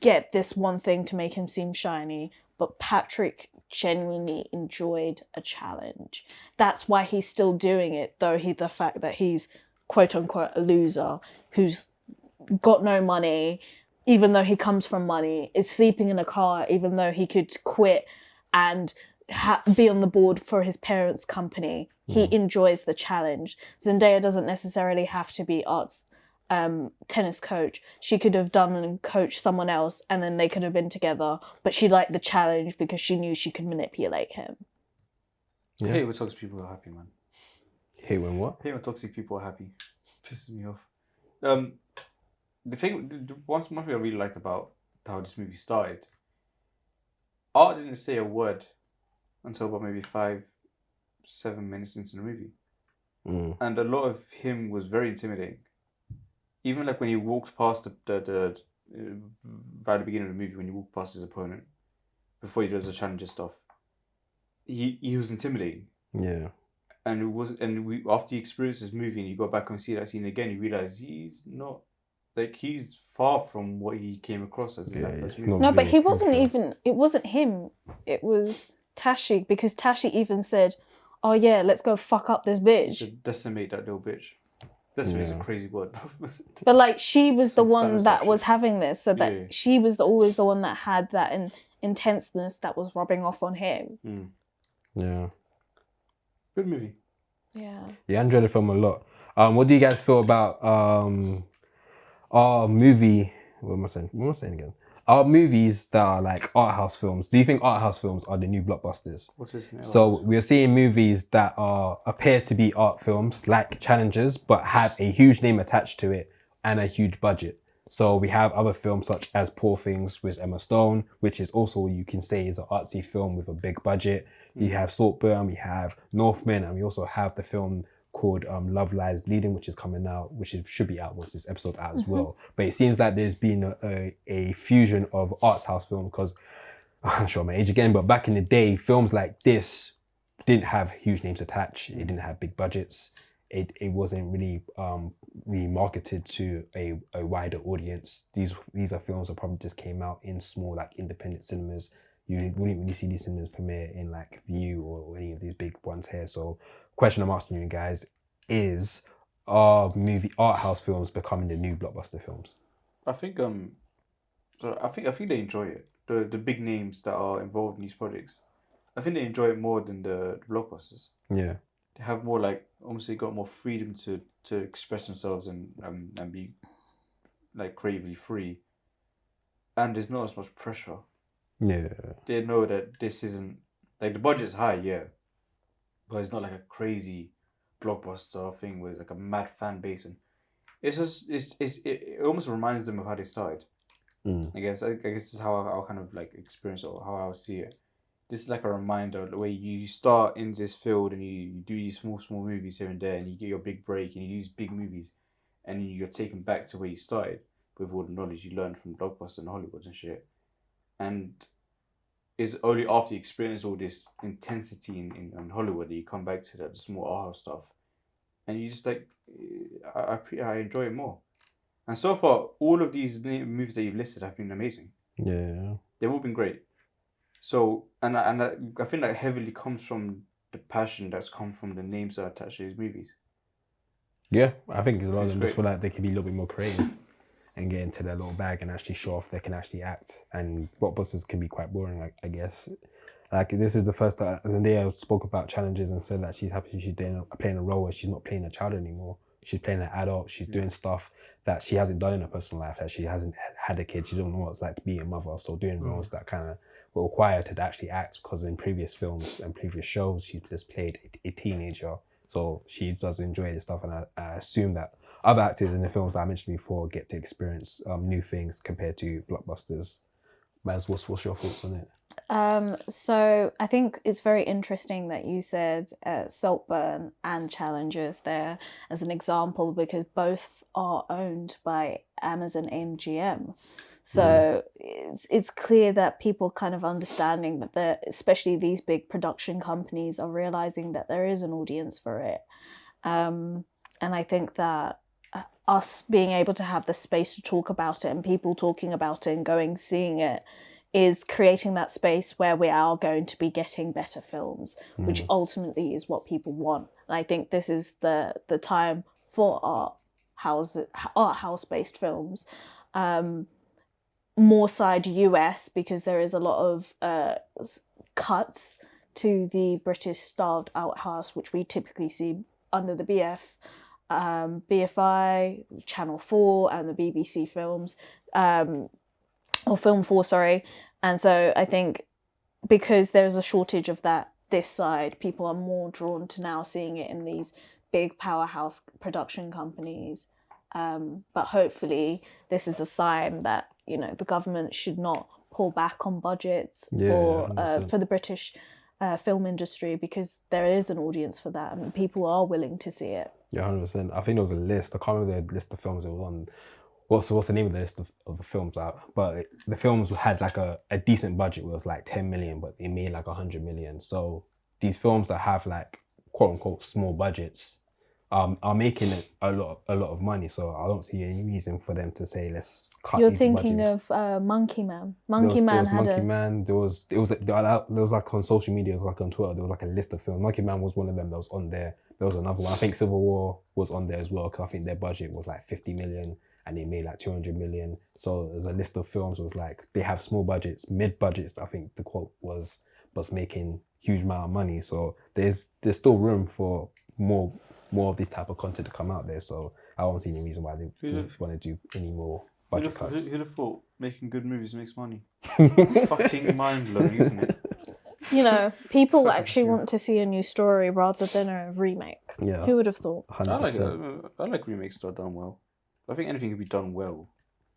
get this one thing to make him seem shiny. But Patrick genuinely enjoyed a challenge. That's why he's still doing it, though the fact that he's quote unquote a loser who's got no money, even though he comes from money, is sleeping in a car, even though he could quit and be on the board for his parents' company. He enjoys the challenge. Zendaya doesn't necessarily have to be Art's tennis coach. She could have done and coached someone else, and then they could have been together. But she liked the challenge because she knew she could manipulate him. I hate when toxic people are happy, man. Hate when what? I hate when toxic people are happy. Pisses me off. The one thing I really liked about how this movie started, Art didn't say a word until about maybe 5-7 minutes into the movie. And a lot of him was very intimidating. Even like when he walked past the right at the beginning of the movie, when he walked past his opponent before he does the challenger stuff, he was intimidating. Yeah. And after you experience this movie and you go back and see that scene again, you realize he's not, like, he's far from what he came across as in that first movie. No, but he wasn't even. It wasn't him. It was Tashi, because Tashi even said, "Oh yeah, let's go fuck up this bitch." To decimate that little bitch. Decimate is a crazy word. But like, she was the one that was having this, so that she was always the one that had that intenseness that was rubbing off on him. Yeah. Good movie. Yeah. Yeah, I enjoyed the film a lot. What do you guys feel about our movie? What am I saying again? Our movies that are like art house films. Do you think art house films are the new blockbusters? What is it? So we're seeing movies that appear to be art films, like Challengers, but have a huge name attached to it and a huge budget. So we have other films such as Poor Things with Emma Stone, which is also, you can say, is an artsy film with a big budget. You have Saltburn, we have Northman, and we also have the film called Love Lies Bleeding, which is coming out, should be out once this episode out as well. But it seems like there's been a fusion of arts house film, because I'm sure my age again, but back in the day, films like this didn't have huge names attached. It didn't have big budgets. It wasn't really marketed to a wider audience. These are films that probably just came out in small, like, independent cinemas. You wouldn't really see these cinemas premiere in like View or any of these big ones here. So question I'm asking you guys is, are art house films becoming the new blockbuster films? I think I think they enjoy it. The big names that are involved in these projects, I think they enjoy it more than the blockbusters. Yeah. They have more, like, almost, they got more freedom to express themselves and be like creatively free. And there's not as much pressure. Yeah. They know that this isn't, like, the budget's high, yeah, but it's not like a crazy blockbuster thing with like a mad fan base, and it's just it almost reminds them of how they started. I guess this is how I'll kind of like experience it, or how I'll see it. This is like a reminder the way you start in this field and you do these small movies here and there, and you get your big break and you do these big movies, and you're taken back to where you started. with all the knowledge you learn from blockbusters and Hollywood and shit. And it's only after you experience all this intensity in Hollywood that you come back to that small art stuff, and you just like, I enjoy it more. And so far, all of these movies that you've listed have been amazing. Yeah. They've all been great. So, and I think that heavily comes from the passion that's come from the names that are attached to these movies. Yeah, I think a lot of them great. just feel like they can be a little bit more creative and get into their little bag and actually show off they can actually act. And blockbusters can be quite boring, I guess. Like, this is the first time Zendaya spoke about challenges and said that she's happy she's playing a role where she's not playing a child anymore. She's playing an adult. She's doing stuff that she hasn't done in her personal life, that she hasn't had a kid. She don't know what it's like to be a mother. So doing roles that kind of were required to actually act, because in previous films and previous shows, she just played a teenager. So she does enjoy this stuff. And I assume that other actors in the films that I mentioned before get to experience new things compared to blockbusters. Maz, what's your thoughts on it? So I think it's very interesting that you said Saltburn and Challengers there as an example, because both are owned by Amazon MGM. So it's clear that people kind of understanding that especially these big production companies are realizing that there is an audience for it. And I think that us being able to have the space to talk about it and people talking about it and going seeing it is creating that space where we are going to be getting better films, which ultimately is what people want. And I think this is the time for art house-based films. More side US, because there is a lot of cuts to the British styled art house, which we typically see under the BFI, Channel 4 and the BBC films, or Film 4, sorry. And so I think because there's a shortage of that this side, people are more drawn to now seeing it in these big powerhouse production companies. But hopefully this is a sign that, you know, the government should not pull back on budgets for the British film industry, because there is an audience for that and people are willing to see it. Yeah, 100%. I think there was a list. I can't remember the list of films it was on. What's the name of the list of the films out? But the films had like a decent budget. It was like 10 million, but they made like 100 million. So these films that have like quote unquote small budgets are making it a lot of money. So I don't see any reason for them to say let's cut. You're thinking of Monkey Man. Monkey Man There was like on social media, it was like on Twitter, there was like a list of films. Monkey Man was one of them that was on there. There was another one. I think Civil War was on there as well, because I think their budget was like 50 million and they made like 200 million. So there's a list of films was like they have small budgets, mid budgets. I think the quote was making huge amount of money. So there's still room for more of this type of content to come out there. So I don't see any reason why they want to do any more budget cuts. Who'd have thought making good movies makes money? Fucking mind blowing, isn't it? You know, people actually want to see a new story rather than a remake. Yeah. Who would have thought? 100%. I like remakes that are done well. I think anything can be done well.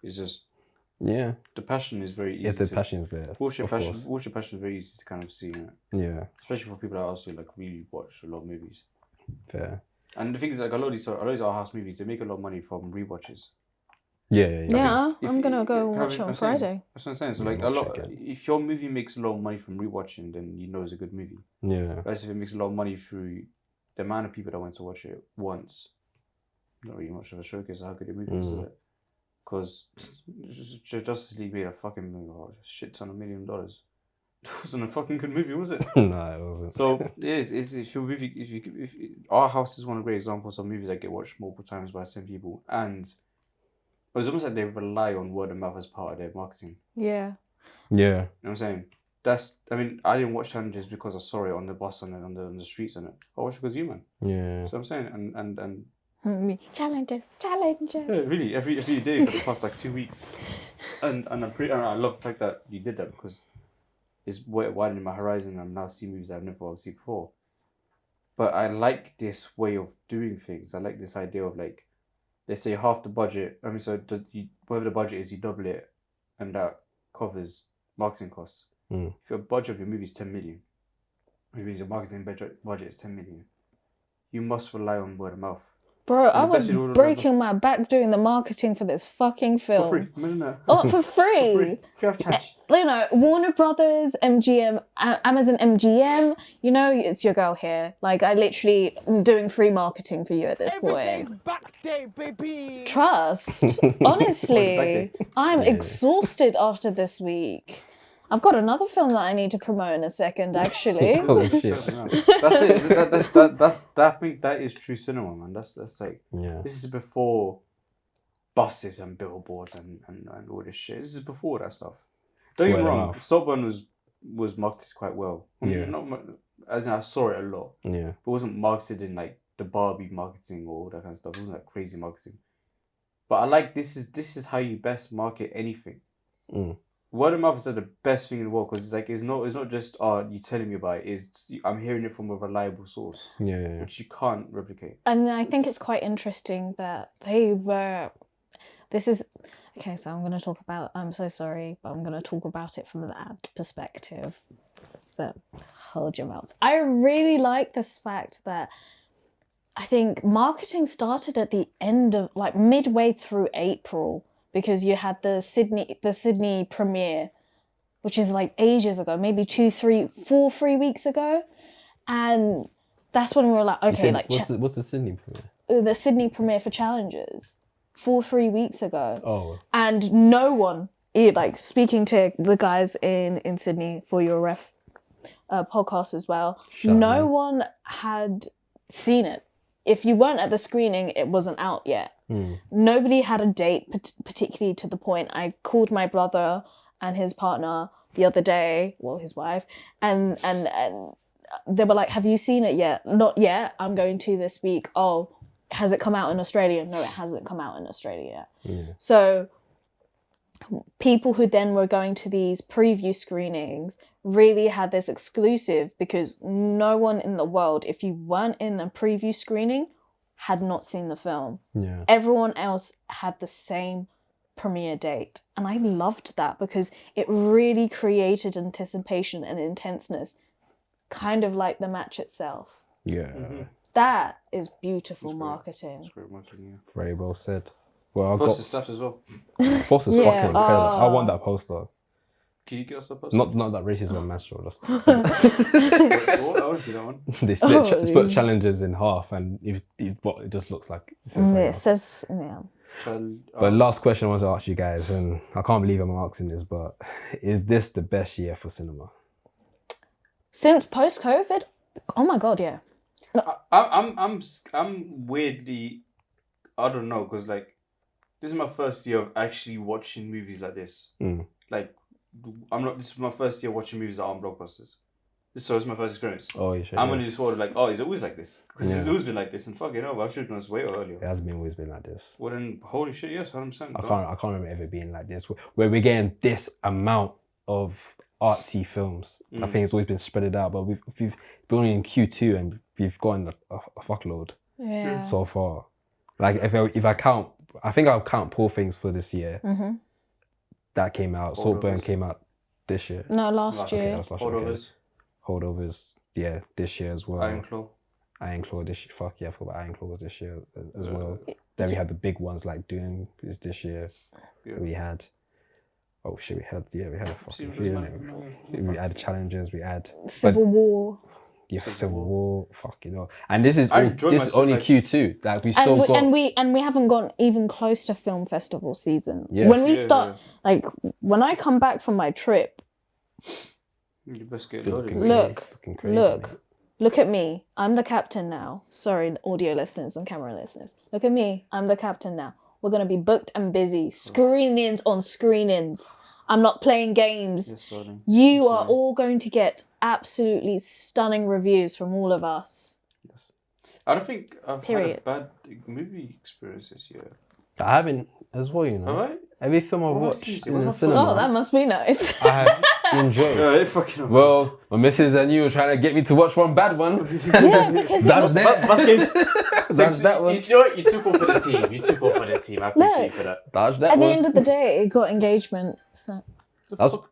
It's just the passion is very easy. Yeah, the passion's there. Watch your passion is very easy to kind of see. Yeah. Especially for people that also like really watch a lot of movies. Fair. And the thing is, like a lot of these art house movies, they make a lot of money from rewatches. Yeah, I'm gonna go and watch it on Friday. That's what I'm saying. So like if your movie makes a lot of money from rewatching, then you know it's a good movie. Yeah. Whereas if it makes a lot of money through the amount of people that went to watch it once, not really much of a showcase of how good a movie is it? Because Justice League made a fucking shit ton of $1 million. It wasn't a fucking good movie, was it? No, it wasn't. So yes, if your movie, if Our House is one of the great examples of movies that get watched multiple times by the same people, and it's almost like they rely on word of mouth as part of their marketing. Yeah. Yeah. You know what I'm saying? I I didn't watch Challenges because I saw it on the bus and on the streets and it. I watched it because you, man. Yeah. So I'm saying, and Challenges. Yeah, really, every day for the past like 2 weeks, and I love the fact that you did that, because it's widening my horizon. I'm now seeing movies I've never seen before. But I like this way of doing things. I like this idea of like, they say half the budget. Whatever the budget is, you double it, and that covers marketing costs. If your budget of your movie is 10 million, which means your marketing budget is 10 million, you must rely on word of mouth. Bro, I the best was video ever. breaking my back doing the marketing for this fucking film. For free. No. Oh, for free. Free of charge. You know, Warner Brothers, MGM, Amazon MGM, you know, it's your girl here. Like, I literally am doing free marketing for you at this point. Back day, baby. Trust. Honestly, I'm exhausted after this week. I've got another film that I need to promote in a second, actually. Holy shit. That's it. I think that is true cinema, man. That's like, this is before buses and billboards and all this shit. This is before that stuff. Don't get me wrong, Saltburn was marketed quite well. Yeah. As in, I saw it a lot. Yeah. But it wasn't marketed in like the Barbie marketing or that kind of stuff. It wasn't like crazy marketing. But I like this is how you best market anything. Word of mouth is like the best thing in the world because it's not just you telling me about it. I'm hearing it from a reliable source. Yeah. Which you can't replicate. And I think it's quite interesting that this is okay. So I'm going to talk about. I'm so sorry, but I'm going to talk about it from the ad perspective. So hold your mouths. I really like this fact that I think marketing started at the end of like midway through April. Because you had the Sydney premiere, which is like ages ago, maybe 3 weeks ago, and that's when we were like, okay, what's the Sydney premiere? The Sydney premiere for Challenges, 3 weeks ago. Oh. And no one, like speaking to the guys in Sydney for your ref podcast as well, no one had seen it. If you weren't at the screening, it wasn't out yet. Nobody had a date, particularly to the point. I called my brother and his partner the other day, well, his wife, and they were like, have you seen it yet? Not yet. I'm going to this week. Oh, has it come out in Australia? No, it hasn't come out in Australia yet. So people who then were going to these preview screenings really had this exclusive because no one in the world, if you weren't in a preview screening, had not seen the film. Yeah. Everyone else had the same premiere date. And I loved that because it really created anticipation and intenseness, kind of like the match itself. Yeah. That is beautiful marketing. That's great marketing, yeah. Very well said. Well, Poster slaps as well. Poster's fucking incredible. I want that poster. Can you get us a poster? Not that racism and menstrual. Just What? I want to see that one. they split challenges in half, and it just looks like. It says, yeah. But last question I want to ask you guys, and I can't believe I'm asking this, but is this the best year for cinema? Since post-COVID? Oh my god, yeah. I'm weirdly, I don't know, because like this is my first year of actually watching movies like this. Like this is my first year watching movies that aren't blockbusters. It's my first experience. Oh, you should. I'm only just sort of like, is it always like this? Because it's always been like this, and fuck it, no, I should have done this way earlier. It hasn't always been like this. Well then, holy shit, yes, 100%. I can't remember ever being like this, where we're getting this amount of artsy films. I think it's always been spread it out, but we've been only in Q2 and we've gotten a fuckload so far. Like if I count, I think I'll count Poor Things for this year. That came out. Saltburn came out this year. No, last year. Okay, that was last year. Holdovers, yeah, this year as well. Iron Claw this year. Fuck yeah, I forgot about Iron Claw was this year as well. Then we had the big ones like Doom is this year. Yeah. We had a fucking few. We had Challenges, we had Civil War. Yeah, Civil War, fuck, you know. And this is only Q2. Like we still got and we haven't gone even close to film festival season. Yeah. When we start like when I come back from my trip, you best get look at me. I'm the captain now. Sorry, audio listeners and camera listeners. Look at me. I'm the captain now. We're gonna be booked and busy. Screenings on screenings. I'm not playing games. Yes, you are all going to get absolutely stunning reviews from all of us. Yes. I don't think I've had a bad movie experience this year. I haven't as well, you know. All right. Every film I've watched in the cinema. Oh, that must be nice. I have enjoyed. Yeah, fucking well, my missus and you were trying to get me to watch one bad one. Yeah, because that was that one. You know what? You took off for the team. I appreciate you for that. At the end of the day, it got engagement. So not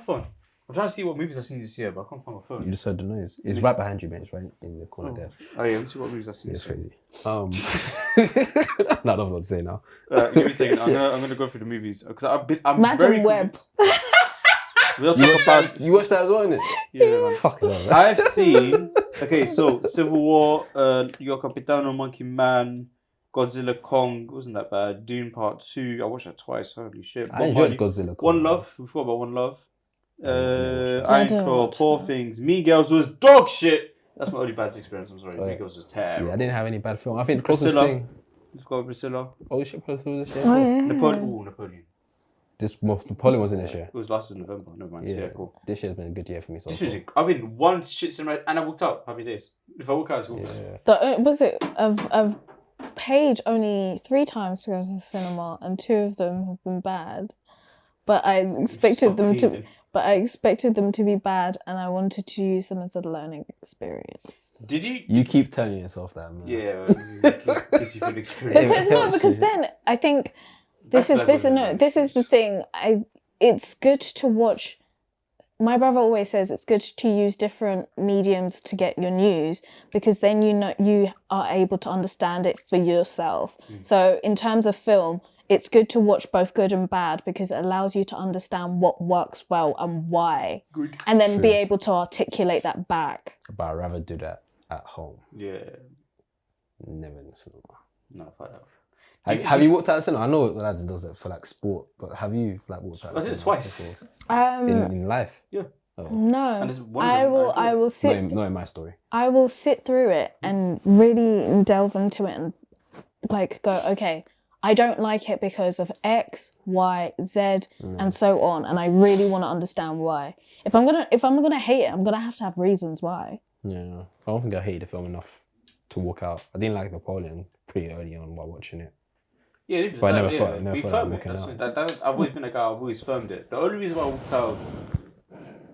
fun. I'm trying to see what movies I've seen this year, but I can't find my phone. You just heard the noise. It's right behind you, man. It's right in the corner there. Oh yeah, let me see what movies I've seen. It's this year. crazy. No, I don't know what to say now. Give me a second. I'm gonna go through the movies because I'm Madam very Web. We'll talk about. You watched that as well, innit? Yeah, man. Fucking hell. I've seen. Okay, so Civil War, Yo Capitano, Monkey Man, Godzilla Kong wasn't that bad. Dune Part 2, I watched that twice. Holy shit! I enjoyed Godzilla. One Love. We forgot about One Love. I didn't Iron watch Claw, that. Poor Things. Mean Girls was dog shit. That's my only bad experience. I'm sorry. Oh, yeah. Mean Girls was terrible. Yeah, I didn't have any bad film. I think the closest Priscilla. thing. We've got Priscilla. Oh shit, Priscilla was this year. Oh yeah. Napoleon. Napoleon was in this year. It was last November. Never mind. Yeah, cool. This year's been a good year for me so This far. music. I've been one shit cinema and I walked out. Happy days. If I walk out, it's walked out. Yeah. I've paid only 3 times to go to the cinema, and 2 of them have been bad. But I expected them to be bad, and I wanted to use them as a learning experience. Did you? You keep telling yourself that, man. Yeah. Gives you good experience. Because then I think this is the thing. It's good to watch. My brother always says it's good to use different mediums to get your news, because then you are able to understand it for yourself. So in terms of film, it's good to watch both good and bad, because it allows you to understand what works well and why. Good. And then be able to articulate that back. But I'd rather do that at home. Yeah. Never in the cinema. No, fuck that. Have you walked out of the cinema? I know Aladdin does it for like sport, but have you like walked out? I did it twice. In life. Yeah. Oh. No, And it's one of them I will sit. Not in my story. I will sit through it and really delve into it and like go, okay, I don't like it because of X, Y, Z, and so on, and I really want to understand why. If I'm gonna hate it, I'm gonna have to have reasons why. Yeah, I don't think I hated the film enough to walk out. I didn't like Napoleon pretty early on while watching it. Yeah, But I never thought we I'd firmed walk it. out. I've always been a guy. I've always firmed it. The only reason why I walked out of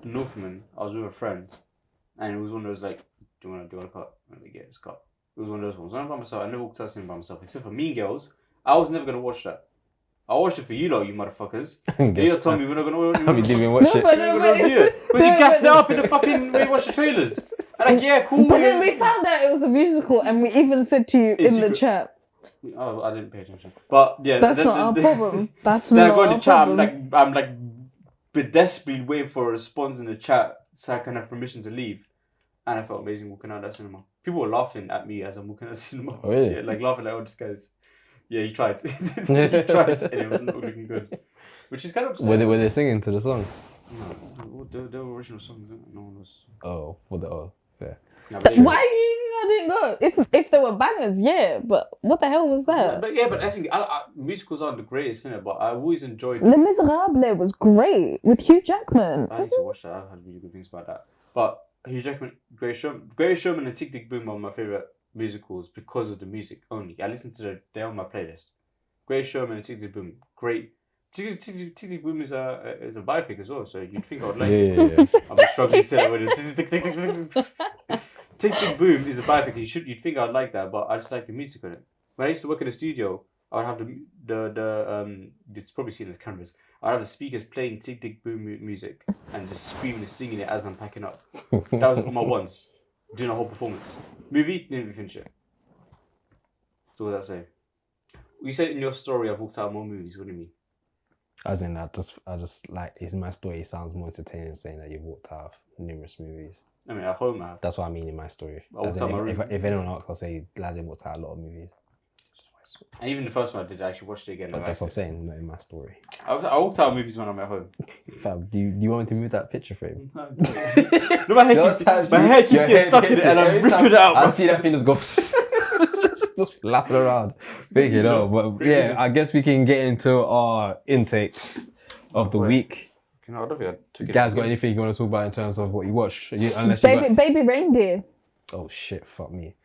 Northman, I was with a friend, and it was one of those like, do you want to cut? I'm like, yeah, it's cut. It was one of those ones. I'm by myself. I never walked out of the cinema by myself, except for Mean Girls. I was never gonna watch that. I watched it for you lot, you motherfuckers. You told me we're not gonna watch it. I didn't even watch it. Because you gassed it up in the fucking when you watch the trailers. And like, yeah, cool. But then we found out it was a musical, and we even said to you in the chat, Oh, I didn't pay attention. But yeah, that's not our problem. That's then not I go in our the chat. problem. I'm like desperately waiting for a response in the chat so I can have permission to leave. And I felt amazing walking out of that cinema. People were laughing at me as I'm walking out of the cinema. Oh, really? Yeah, like laughing like, oh, this guy's. Yeah, he tried. He tried, and it was not looking good. Which is kind of upsetting. Were they singing to the song? No, they were original songs. No one was. Oh, fair. No, but Why do you think I didn't go? If there were bangers, yeah, but what the hell was that? But actually, musicals aren't the greatest, innit? But I've always enjoyed. Les Miserables was great with Hugh Jackman. I need to watch that. I've heard really good things about that. But Hugh Jackman, Greatest Showman and Tick Tick Boom are my favorite musicals because of the music only. I listen to they're on my playlist. Greatest Showman and Tick Tick Boom, great. Tick Tick Boom is a biopic as well, so you'd think I would like it. I'm struggling to say that word. Tick Tick Boom is a biopic. You'd think I'd like that, but I just like the music on it. When I used to work in the studio, I would have the you'd probably seen the cameras. I'd have the speakers playing Tick Tick Boom music and just screaming and singing it as I'm packing up. That was on my once, doing a whole performance. Movie, didn't even finish it. So what does that say? You said in your story I've walked out of more movies. What do you mean? As in, I just like, in my story, it sounds more entertaining saying that you've walked out of numerous movies. I mean, at home I have. That's what I mean in my story. I walked As in, out my room. if anyone asks, I'll say Aladdin walked out a lot of movies. And even the first one I did, I actually watched it again. But that's what I'm saying, not in my story. I walked out of movies when I'm at home. Fab, do you want me to move that picture frame? No, my hair keeps getting stuck in it and I'm ripping it out. I see that thing just go just flapping around. Thinking, but yeah, I guess we can get into our intakes of the week. I love it. Guys, got anything you want to talk about in terms of what you watch? Baby Reindeer. Oh shit, fuck me.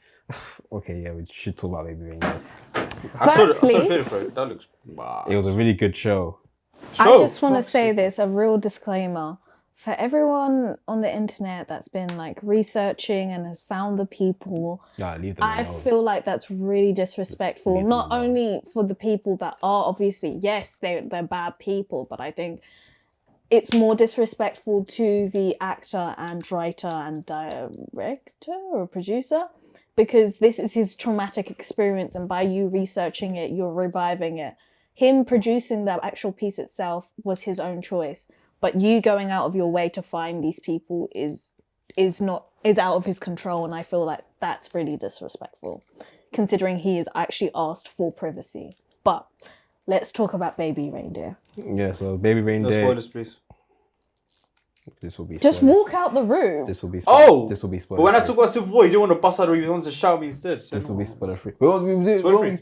Okay, yeah, we should talk about Baby Reindeer. I saw the trailer for it. That looks. Wow. It was a really good show. I just want to say this, a real disclaimer. For everyone on the internet that's been like researching and has found the people, Leave them I alone. feel like that's really disrespectful. Leave them Not alone. only for the people that are obviously, yes, they're bad people, but I think it's more disrespectful to the actor and writer and director or producer, because this is his traumatic experience, and by you researching it, you're reviving it. Him producing the actual piece itself was his own choice, but you going out of your way to find these people is out of his control, and I feel like that's really disrespectful, considering he is actually asked for privacy. But let's talk about Baby Reindeer. Yeah, so Baby No Reindeer. spoilers, please. This will be Just spoilers. walk out the room. This will be spoilers. Oh! This will be spoilers. But when I talk about Civil War, you don't want to bust out or you want to shout me instead. So This will be no. spoiler free. We won't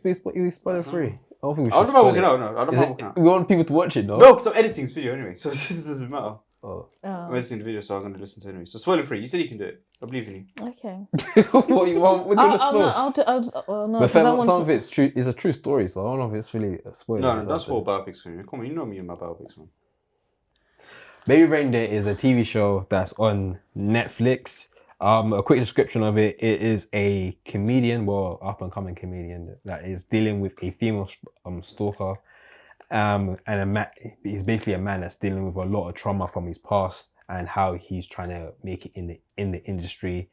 be spoiler free. I don't think we should I don't know about spoil walking it. out. No, I don't Is know it- walking out. We want people to watch it, though. No, because I'm editing this video anyway, so it doesn't matter. Oh. I'm editing the video, so I'm going to listen to it anyway. So spoiler free. You said you can do it. I believe in you. Okay. What you want? What do you want to spoil? I'll no, But 'cause I want some to- of it's true. It's a true story, so I don't know if it's really a spoiler. No, don't spoil biopics for me. Come on, you know me and my biopics, man. Baby Reindeer is a TV show that's on Netflix. A quick description of it: it is a comedian, well, up and coming comedian that is dealing with a female stalker, and he's basically a man that's dealing with a lot of trauma from his past and how he's trying to make it in the industry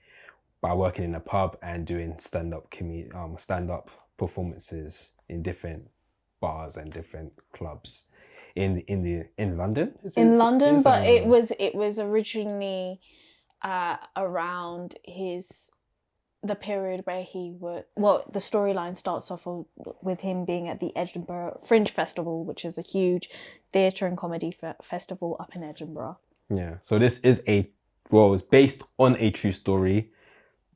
by working in a pub and doing stand-up performances in different bars and different clubs in London. in London, but it was originally around the period where he would. Well, the storyline starts off with him being at the Edinburgh Fringe Festival, which is a huge theatre and comedy festival up in Edinburgh. Yeah. So this is it's based on a true story.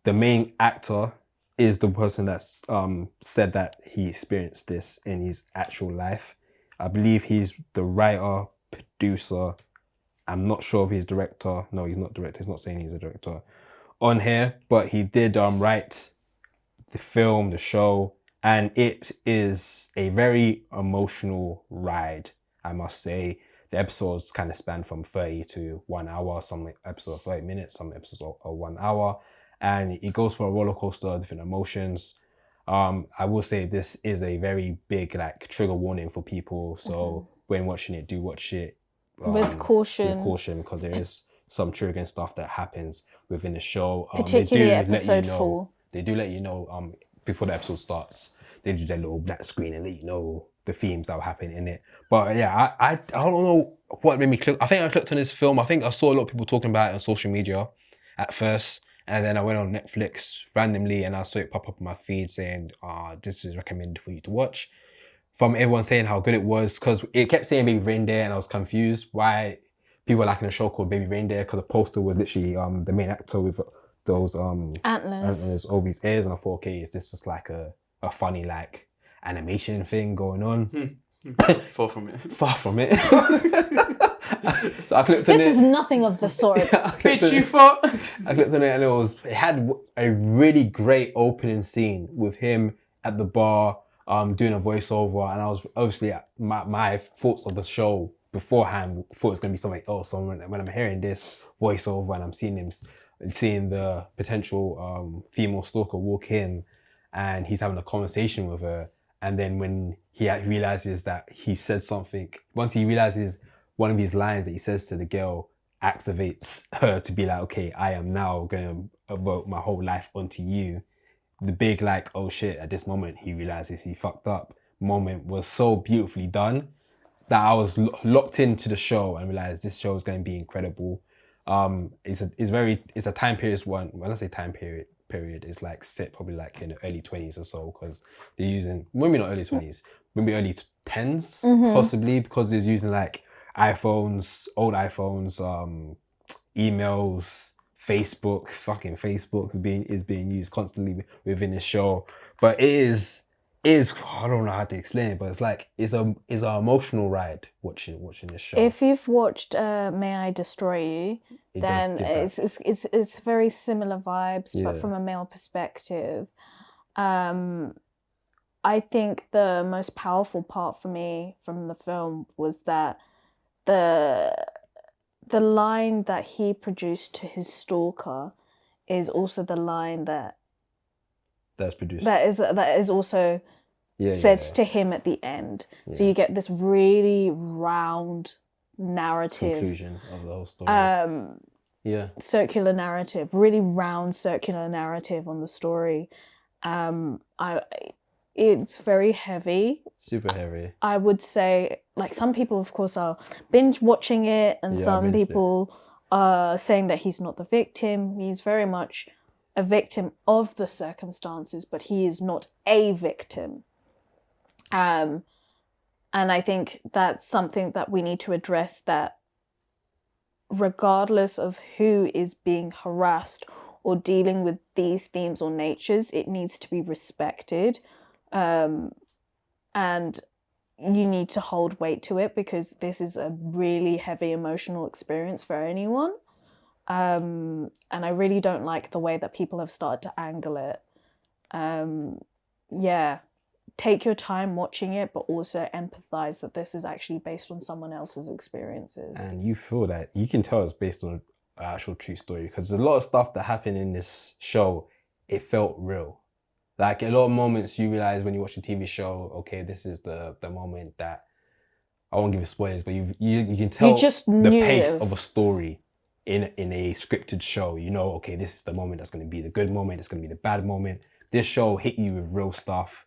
The main actor is the person that's said that he experienced this in his actual life. I believe he's the writer, producer. I'm not sure if he's director. No, he's not director. He's not saying he's a director on here, but he did write the film, the show, and it is a very emotional ride, I must say. The episodes kind of span from 30 to 1 hour. Some episodes are 30 minutes, some episodes are 1 hour, and it goes for a roller coaster of different emotions. I will say this is a very big trigger warning for people. So when watching it, do watch it with caution. Because there is some triggering stuff that happens within the show. Particularly episode 4. They do let you know before the episode starts. They do their little black screen and let you know the themes that will happen in it. But yeah, I don't know what made me click. I think I clicked on this film. I think I saw a lot of people talking about it on social media at first. And then I went on Netflix randomly and I saw it pop up on my feed saying, this is recommended for you to watch. From everyone saying how good it was, because it kept saying Baby Reindeer and I was confused why people were liking a show called Baby Reindeer, because the poster was literally the main actor with those antlers over his ears, and I thought, okay, is this just like a funny animation thing going on? Far from it. Far from it. So I clicked on it. This is nothing of the sort. Bitch, you fuck. I clicked on it and it had a really great opening scene with him at the bar doing a voiceover, and I was obviously my thoughts of the show beforehand thought it was going to be something else. So when I'm hearing this voiceover and I'm seeing the potential female stalker walk in and he's having a conversation with her, and then when he realizes that he said something, once he realizes one of his lines that he says to the girl activates her to be like, okay, I am now going to vote my whole life onto you. The big oh shit, at this moment he realizes he fucked up moment was so beautifully done that I was locked into the show and realized this show is going to be incredible. It's a time period one. When I say time period, it's set probably in the early 20s or so, because they're using, maybe not early 20s, maybe early 10s possibly, because they're using iPhones, old iPhones, emails, Facebook is being used constantly within the show. But it is I don't know how to explain it, but it's an emotional ride watching this show. If you've watched May I Destroy You, then it's very similar vibes, but from a male perspective. I think the most powerful part for me from the film was that the line that he produced to his stalker is also the line that's produced. That is also said to him at the end. So you get this really round narrative. Conclusion of the whole story. Yeah. Circular narrative, really round circular narrative on the story. It's very heavy. Super heavy. I would say, like, some people, of course, are binge watching it, and some people are saying that he's not the victim. He's very much a victim of the circumstances, but he is not a victim. And I think that's something that we need to address, that regardless of who is being harassed or dealing with these themes or natures, it needs to be respected. And you need to hold weight to it, because this is a really heavy emotional experience for anyone. And I really don't like the way that people have started to angle it. Take your time watching it, but also empathize that this is actually based on someone else's experiences. And you feel that, you can tell it's based on an actual true story, because there's a lot of stuff that happened in this show, it felt real. Like, a lot of moments you realize when you watch a TV show, okay, this is the moment that, I won't give you spoilers, but you can tell the pace of a story in a scripted show. You know, okay, this is the moment that's going to be the good moment, it's going to be the bad moment. This show hit you with real stuff,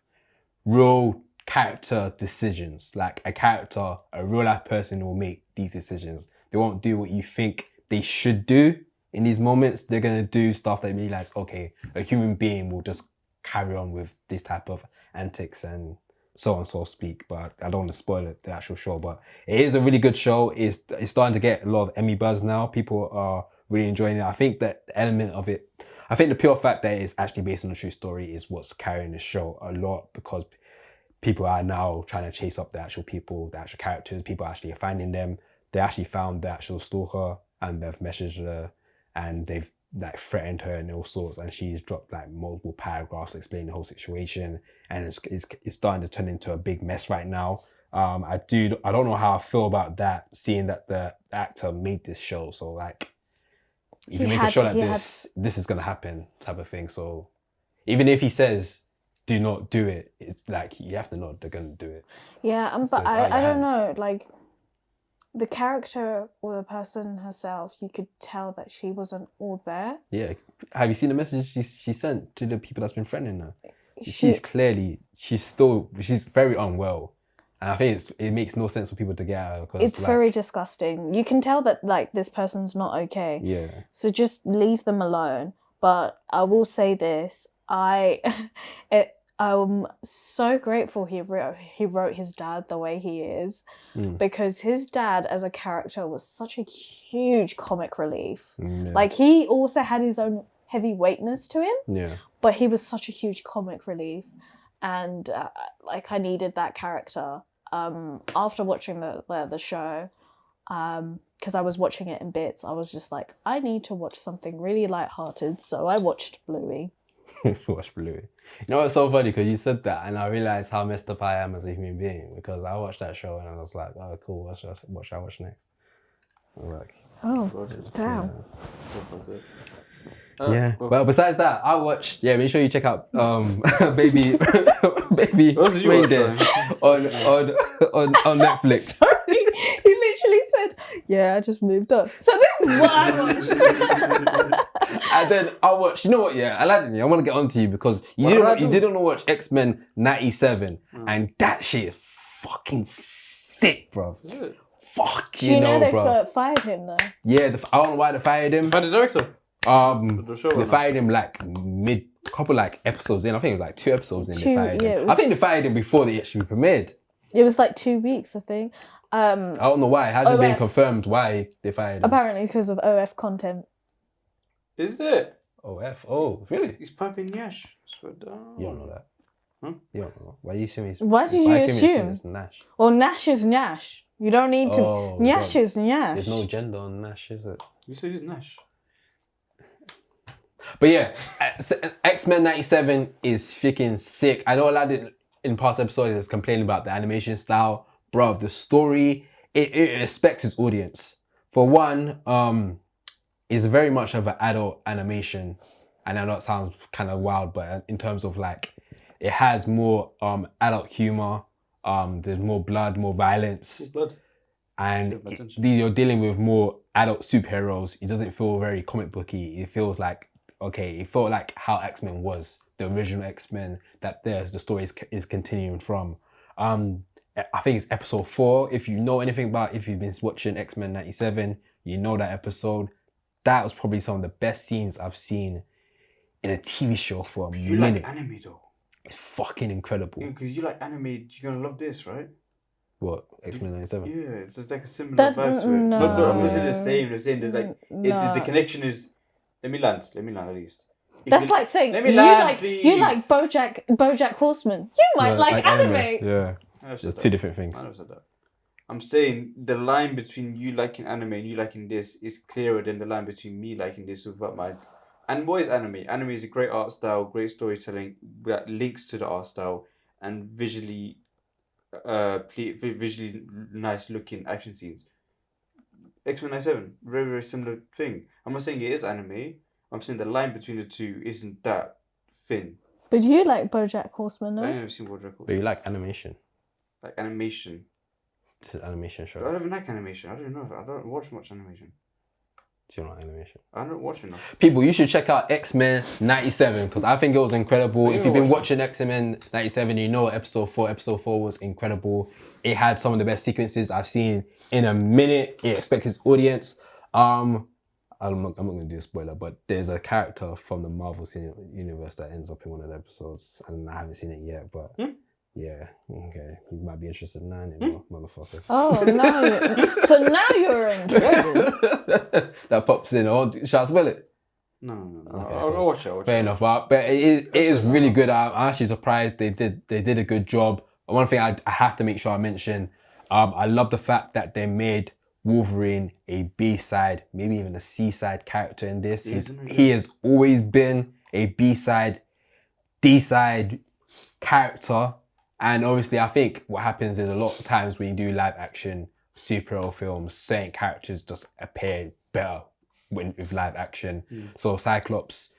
real character decisions. Like, a real life person will make these decisions. They won't do what you think they should do in these moments. They're going to do stuff that you realize, okay, a human being will just carry on with this type of antics and so on, so to speak. But I don't want to spoil it, the actual show, but it is a really good show. It's starting to get a lot of Emmy buzz now. People are really enjoying it. I think that the element of it, I think the pure fact that it's actually based on a true story is what's carrying the show a lot, because people are now trying to chase up the actual people, the actual characters. People actually are finding them. They actually found the actual stalker, and they've messaged her, and they've like threatened her and all sorts, and she's dropped like multiple paragraphs explaining the whole situation, and it's starting to turn into a big mess right now. I don't know how I feel about that, seeing that the actor made this show. So like, if you make a show like this is gonna happen type of thing. So even if he says do not do it, it's like, you have to know they're gonna do it. Yeah, but I don't know, like, the character or the person herself, you could tell that she wasn't all there. Yeah. Have you seen the message she sent to the people that's been threatening her? She's very unwell. And I think it makes no sense for people to get at her. It's like, very disgusting. You can tell that, like, this person's not okay. Yeah. So just leave them alone. But I will say this, I'm so grateful he wrote his dad the way he is, because his dad as a character was such a huge comic relief. Yeah. Like, he also had his own heavyweightness to him, yeah, but he was such a huge comic relief, and like, I needed that character. After watching the show, because I was watching it in bits, I was just like, I need to watch something really lighthearted, so I watched Bluey. Watch Bluey. You know what's so funny? Because you said that, and I realized how messed up I am as a human being, because I watched that show and I was like, oh, cool, what should I watch next? I was like, oh, damn. Yeah. Well, besides that, I watched. Yeah, make sure you check out Baby Reindeer on Netflix. Sorry, he literally said, "Yeah, I just moved on." So this is what I watched. And then I watched. You know what? Yeah, Aladdin. I want to get onto you because you didn't watch X-Men '97, and that shit is fucking sick, bro. Fuck, you know they bro. Fired him though. Yeah, I don't know why they fired him. By the director. They fired him like couple like episodes in. I think it was like 2 episodes in. They fired him. I think they fired him before they actually premiered. It was like 2 weeks, I think. I don't know why. It hasn't been confirmed why they fired him. Apparently because of OF content. Is it? OF? Oh, really? He's piping Yash. You don't know that. Huh? You don't know. Why are you assuming it's... Why did you assume? It's Nash? Well, Nash is Nash. You don't need to... Nash is Nash. There's no gender on Nash, is it? You say he's Nash. But yeah, X-Men '97 is freaking sick. I know Aladdin in past episodes is complaining about the animation style. Bro, the story, it respects its audience. For one, it's very much of an adult animation. And I know it sounds kind of wild, but in terms of like, it has more adult humor. There's more blood, more violence. Blood. and you're dealing with more adult superheroes. It doesn't feel very comic booky. It feels like, okay, it felt like how X-Men was, the original X-Men that the story is continuing from. I think it's episode 4. If you know anything about, if you've been watching X-Men 97, you know that episode. That was probably some of the best scenes I've seen in a TV show for a minute. You like anime though? It's fucking incredible. Because you like anime, you're gonna love this, right? What? X-Men 97? Yeah, it's just like a similar vibe to it. No. Not the same. The same. There's like the connection is. Let me land at least. That's like saying let me you land, like BoJack Horseman. You might like anime. Yeah. There's 2 different things. I never said that. I'm saying the line between you liking anime and you liking this is clearer than the line between me liking this without my. And what is anime? Anime is a great art style, great storytelling that links to the art style and visually nice looking action scenes. X-Men 97, very, very similar thing. I'm not saying it is anime. I'm saying the line between the two isn't that thin. But you like BoJack Horseman, no? I've never seen BoJack Horseman. But you like animation. Like animation. It's an animation show. I don't even like animation. I don't know. I don't watch much animation. Do you like animation? I don't watch enough. People, you should check out X-Men 97 because I think it was incredible. If you've been watching X-Men 97, you know episode 4 was incredible. It had some of the best sequences I've seen in a minute. It expects its audience. I'm not going to do a spoiler, but there's a character from the Marvel universe that ends up in one of the episodes, and I haven't seen it yet, but yeah, okay. You might be interested now, motherfucker. Oh, no. So now you're interested. That pops in. Oh, shall I spell it? No. Okay, I'll watch it. Fair enough, but it is really good. I'm actually surprised they did a good job. One thing I have to make sure I mention, I love the fact that they made Wolverine a B-side, maybe even a C-side character in this. He has always been a B-side, D-side character. And obviously, I think what happens is a lot of times when you do live action superhero films, certain characters just appear better with live action. So Cyclops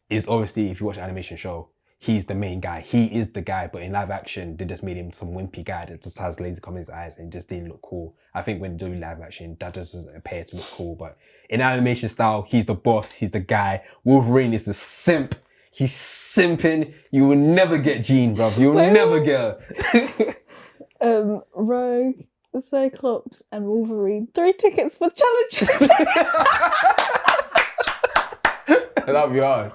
is obviously, if you watch an animation show, he's the main guy. He is the guy, but in live action, they just made him some wimpy guy that just has laser coming in his eyes and just didn't look cool. I think when doing live action, that just doesn't appear to look cool. But in animation style, he's the boss, he's the guy. Wolverine is the simp. He's simping. You will never get Jean, bruv. You will never get her. Rogue, Cyclops, and Wolverine. 3 tickets for challenges. That'll be hard.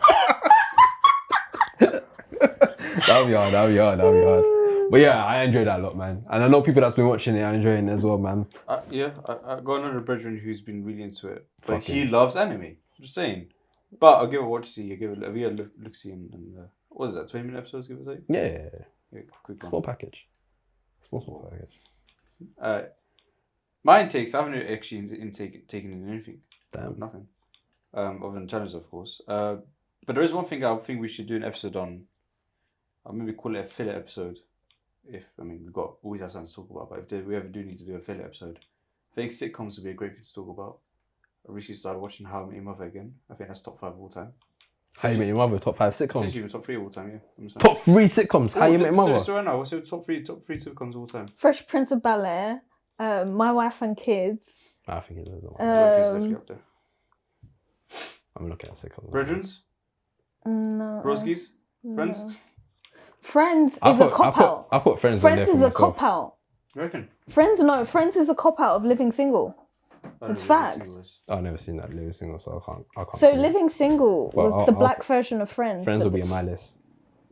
That'll be hard. But yeah, I enjoyed that a lot, man. And I know people that's been watching it are enjoying it as well, man. I got another brethren who's been really into it. But he loves anime. I'm just saying. But I'll give it a watch, see. I'll give it a look, see. And what was that, 20-minute episodes, give it a say? Yeah. Quick one. Small package. Small package. My intakes, I haven't actually taken in anything. Damn. Nothing. Other than challenges, of course. But there is one thing I think we should do an episode on. I'll maybe call it a filler episode. We've got always have something to talk about, but if we ever do need to do a filler episode, I think sitcoms would be a great thing to talk about. I recently started watching How I Met Your Mother again. I think that's top 5 of all time. How You Met Your Mother, top 5 sitcoms? Essentially, top 3 of all time, yeah. Top 3 sitcoms? How You Met Your Mother? So right now, what's your top 3 sitcoms of all time? Fresh Prince of Bel-Air, My Wife and Kids. I think it is. I'm looking at sitcoms. Brethrens? No. Broskies? Friends? Friends is a cop-out. I put Friends Friends on is there a for myself. cop-out. You reckon? Friends is a cop-out of Living Single. It's fact. I've never seen that Living Single, so I can't. So Living Single was the black version of Friends. Friends will be on my list.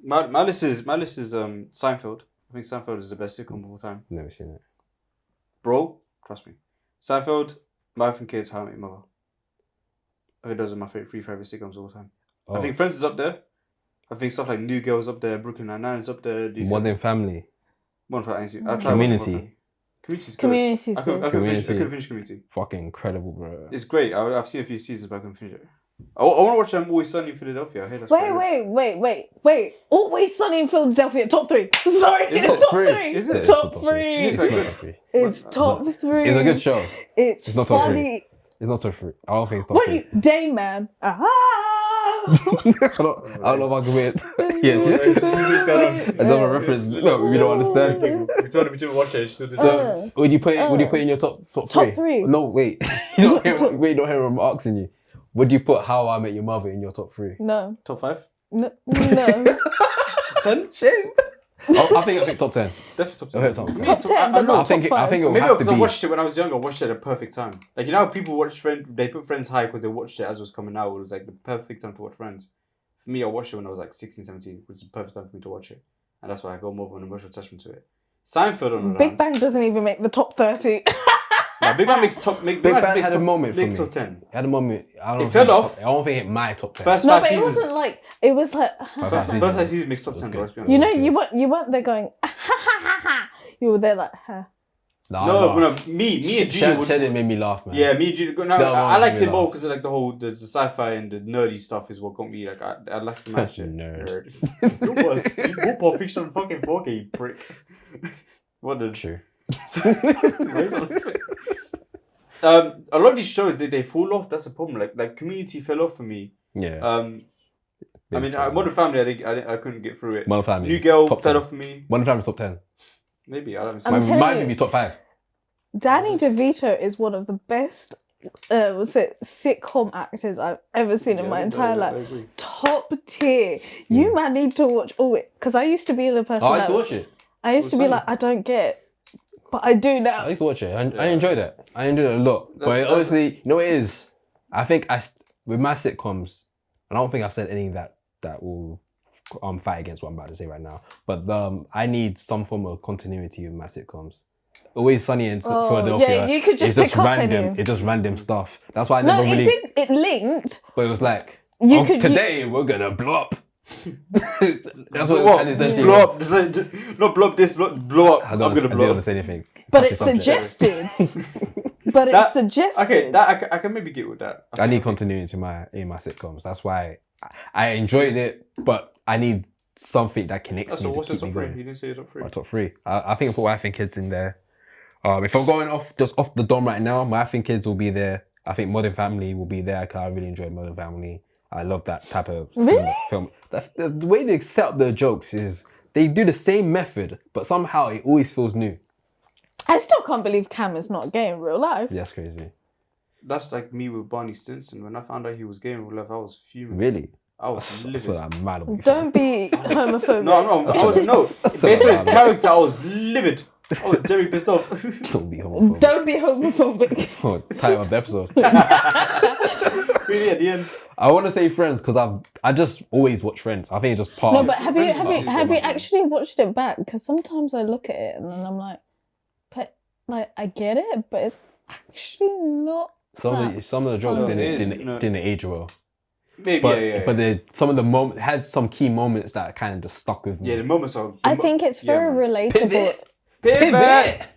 My list is Seinfeld. I think Seinfeld is the best sitcom of all time. Never seen it. Bro, trust me. Seinfeld, My Wife and Kids, How I Met Your Mother. I think those are my 3 favorite sitcoms of all time. Oh. I think Friends is up there. I think stuff like New Girl is up there, Brooklyn Nine-Nine is up there. Modern Family. Community. Community. I couldn't finish Community. Fucking incredible, bro. It's great. I've seen a few seasons, but I couldn't finish it. I want to watch Always Sunny in Philadelphia. I hear that's Wait. Always Sunny in Philadelphia, top 3. Sorry, it's top 3. Is it? Top 3. It's top 3. It's a good show. It's not top funny. 3. It's not top 3. I don't think it's top 3. Dame Man. I don't know if I can wait. Yeah, she's like, What's going on? another reference. No, we don't understand. We told him to watch it. So, would you put it in your top three? Top three. No, wait. You don't hear him asking you. Would you put How I Met Your Mother in your top three? No. Top 5? No. 10? Shame. I think top 10. Definitely top 10. Top 10, but not top 5. I think it will Maybe have to because I be. watched it when I was younger, I watched it at a perfect time. Like, you know how people watch Friends, they put Friends high because they watched it as it was coming out. It was like the perfect time to watch Friends. For me, I watched it when I was like 16, 17, which is the perfect time for me to watch it. And that's why I got more of an emotional attachment to it. Seinfeld on the Big Bang doesn't even make the top 30. Nah, Big Bang makes top. Big Bang had a moment for me. Makes top 10. It had a moment. I don't It fell off. I don't think it hit my top 10. First No, 5 but it seasons. wasn't like, it was like, First 5 seasons makes top 10, bro. Let's be honest. you know, you weren't there going, ha ha ha ha. You were there like, ha. No, me and Julia would... Shed made me laugh, man. Yeah, me and Julia... No, No, I liked made it me more laugh. because of like the sci-fi and the nerdy stuff is what got me. Like, I like to match it. Nerd. You was. You bought Pulp Fiction on fucking 4K, you prick. What the... True. A lot of these shows, they fall off. That's a problem. Like Community fell off for me. Yeah. I mean, Modern Family, I couldn't get through it. Modern Family. New Girl top fell 10. off for me. Modern Family top 10. Maybe, I don't know. I'm telling Might you. be top 5. Danny DeVito is one of the best sitcom actors I've ever seen in my entire I life. agree. Top tier. You man need to watch all it. Because I used to be the person I used that... to watch it. I used to be like, I don't get it. But I do now. I used to watch it. I enjoyed it. I enjoyed it a lot. But obviously, you know what it is? I think with my sitcoms, I don't think I said anything that will fight against what I'm about to say right now. But I need some form of continuity with my sitcoms. Always Sunny in Philadelphia. Yeah, you could just pick up random. any. It's just random stuff. That's why I No, never really. it linked. But it was like, You today we're gonna blow up. That's what What? it essentially Blow was. up. Not blow up this, blow up. I I'm don't going to blow want up. to say anything. But Touchy it's subject. suggested. But it's That- suggested. Okay, that I can maybe get with that. I need continuity in my sitcoms. That's why I enjoyed it, but I need something that connects So me to what's your keep me top 3? going. You didn't say your top 3. My top 3. I think I put Wife and Kids in there. If I'm going off the dome right now, My Wife and Kids will be there. I think Modern Family will be there because I really enjoy Modern Family. I love that type of film. The way they set up their jokes is they do the same method, but somehow it always feels new. I still can't believe Cam is not gay in real life. Yeah, that's crazy. That's like me with Barney Stinson. When I found out he was gay in real life, I was fuming. Really? I was livid. So I'm mad. Don't be homophobic. No, I was no. That's Based on his so character, I was livid. I was very pissed off. Don't be homophobic. Don't be homophobic. Oh, title of the episode. Really, at the end. I want to say Friends because I just always watch Friends. I think it's just part No, of but it. have you actually watched it back? Because sometimes I look at it and then I'm like, but like I get it, but it's actually not. Some of the jokes Oh, it is, didn't age well. Maybe, But yeah. some of the had some key moments that kind of just stuck with me. Yeah, the moments are. I think it's very relatable. Pivot.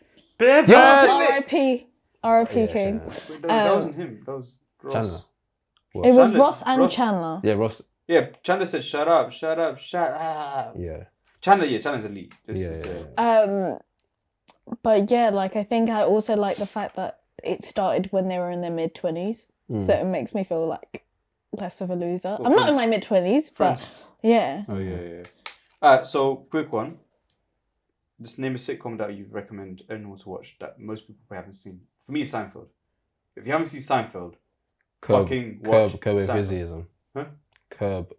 R.I.P. R.I.P. Yeah, King. That wasn't him. That was Ross. Chandler. What? It was Chandler- Ross and Ross- Chandler. Yeah, Ross. Yeah, Chandler said, "Shut up, shut up, shut up." Yeah. Chandler's elite. But yeah, like I think I also like the fact that it started when they were in their mid-20s, so it makes me feel like less of a loser. Well, I'm not in Friends. my mid-20s, but Friends. yeah. Oh yeah. Alright, so quick one. Just name a sitcom that you recommend anyone to watch that most people probably haven't seen. For me, it's Seinfeld. If you haven't seen Seinfeld, fucking watch Curb Seinfeld. enthusiasm. Huh? Curb.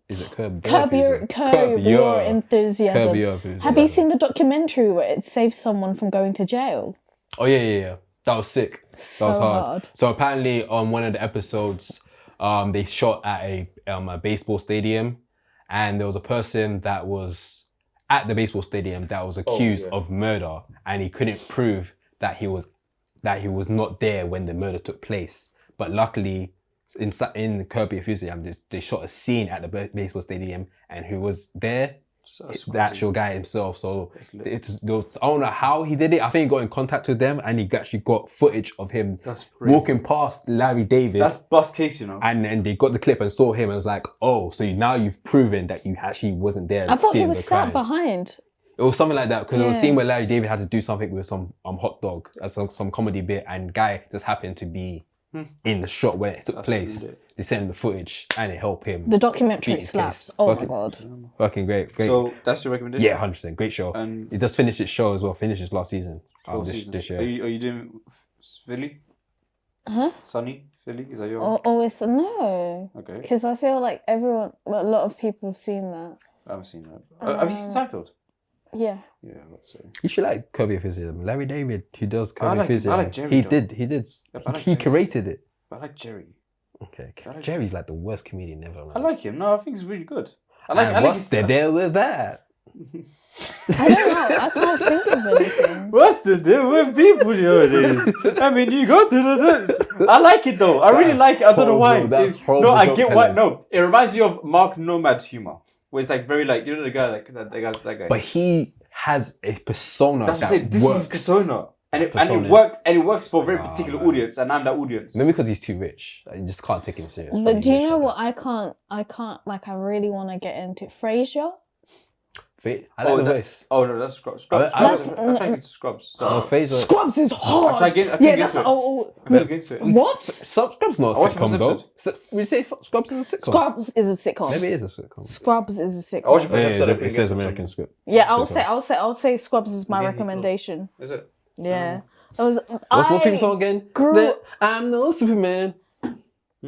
Is it Curb? Curb your enthusiasm. Curb your enthusiasm. Have you seen the documentary where it saves someone from going to jail? Oh yeah. That was sick. That So was hard. hard. So apparently on one of the episodes, they shot at a baseball stadium, and there was a person that was at the baseball stadium that was accused of murder, and he couldn't prove that he was not there when the murder took place. But luckily, in Curb Your Enthusiasm, they shot a scene at the baseball stadium, and who was there? The actual guy himself. So I don't know how he did it. I think he got in contact with them, and he actually got footage of him walking past Larry David. That's bust case, you know. And then they got the clip and saw him, and was like, oh, so now you've proven that you actually wasn't there. I thought he seeing was the sat crime. behind. It was something like that, because there was a Yeah. scene where Larry David had to do something with some hot dog, some comedy bit, and guy just happened to be in the shot where it took place. they send him the footage and they help him. The documentary beat his slaps. case. Oh my Fucking- god. Fucking great. So that's your recommendation? Yeah, 100%. Great show. And He just finished its show as well. Finished his last season. four This seasons. year. Are you doing Philly? Huh? Sunny? Philly? Is that your Oh, it's no. Okay. Because I feel like a lot of people have seen that. I haven't seen that. Have you seen Seinfeld? Yeah. Yeah, let's say. You should like Curb Your Enthusiasm. Larry David, who does Curb I Your like Enthusiasm. Jerry, He though. did. Yeah, but I like He Jerry. curated it. But I like Jerry. Okay. I like Jerry's like the worst comedian ever. Man. I like him. No, I think he's really good. What's the deal with that? I don't know. I can't think of anything. What's the deal with people nowadays? I mean, you go to the. I like it though. I really That's like it. I don't know why. horrible. That's It's- horrible No, I joke get why. telling. No, it reminds you of Mark Nomad's humor, where it's like very like you know the guy like that guy. But he has a persona That's what that I'm saying. This works. is his persona, and it Persona. works for a very particular man. audience, and I'm that audience. Maybe because he's too rich. You just can't take him serious. But do you know what I can't like I really want to get into? Frasier? I like the voice. Oh no, that's Scrubs. I- I- I'm trying to get to Scrubs. Oh, Fraser. Scrubs is hard! I can't yeah, get that's... to it. Oh, I can't get to it. what? Scrubs not a I watched the sitcom first though. episode. Would you say Scrubs is a sitcom? Scrubs is a sitcom. Maybe it is a sitcom. Scrubs is a I watched sitcom. the first episode. I it couldn't says get to American it. script. Yeah, Sitcom. I'll say Scrubs is my Disney recommendation. Is it? Yeah. It was What's theme song again? grew- I'm no Superman. You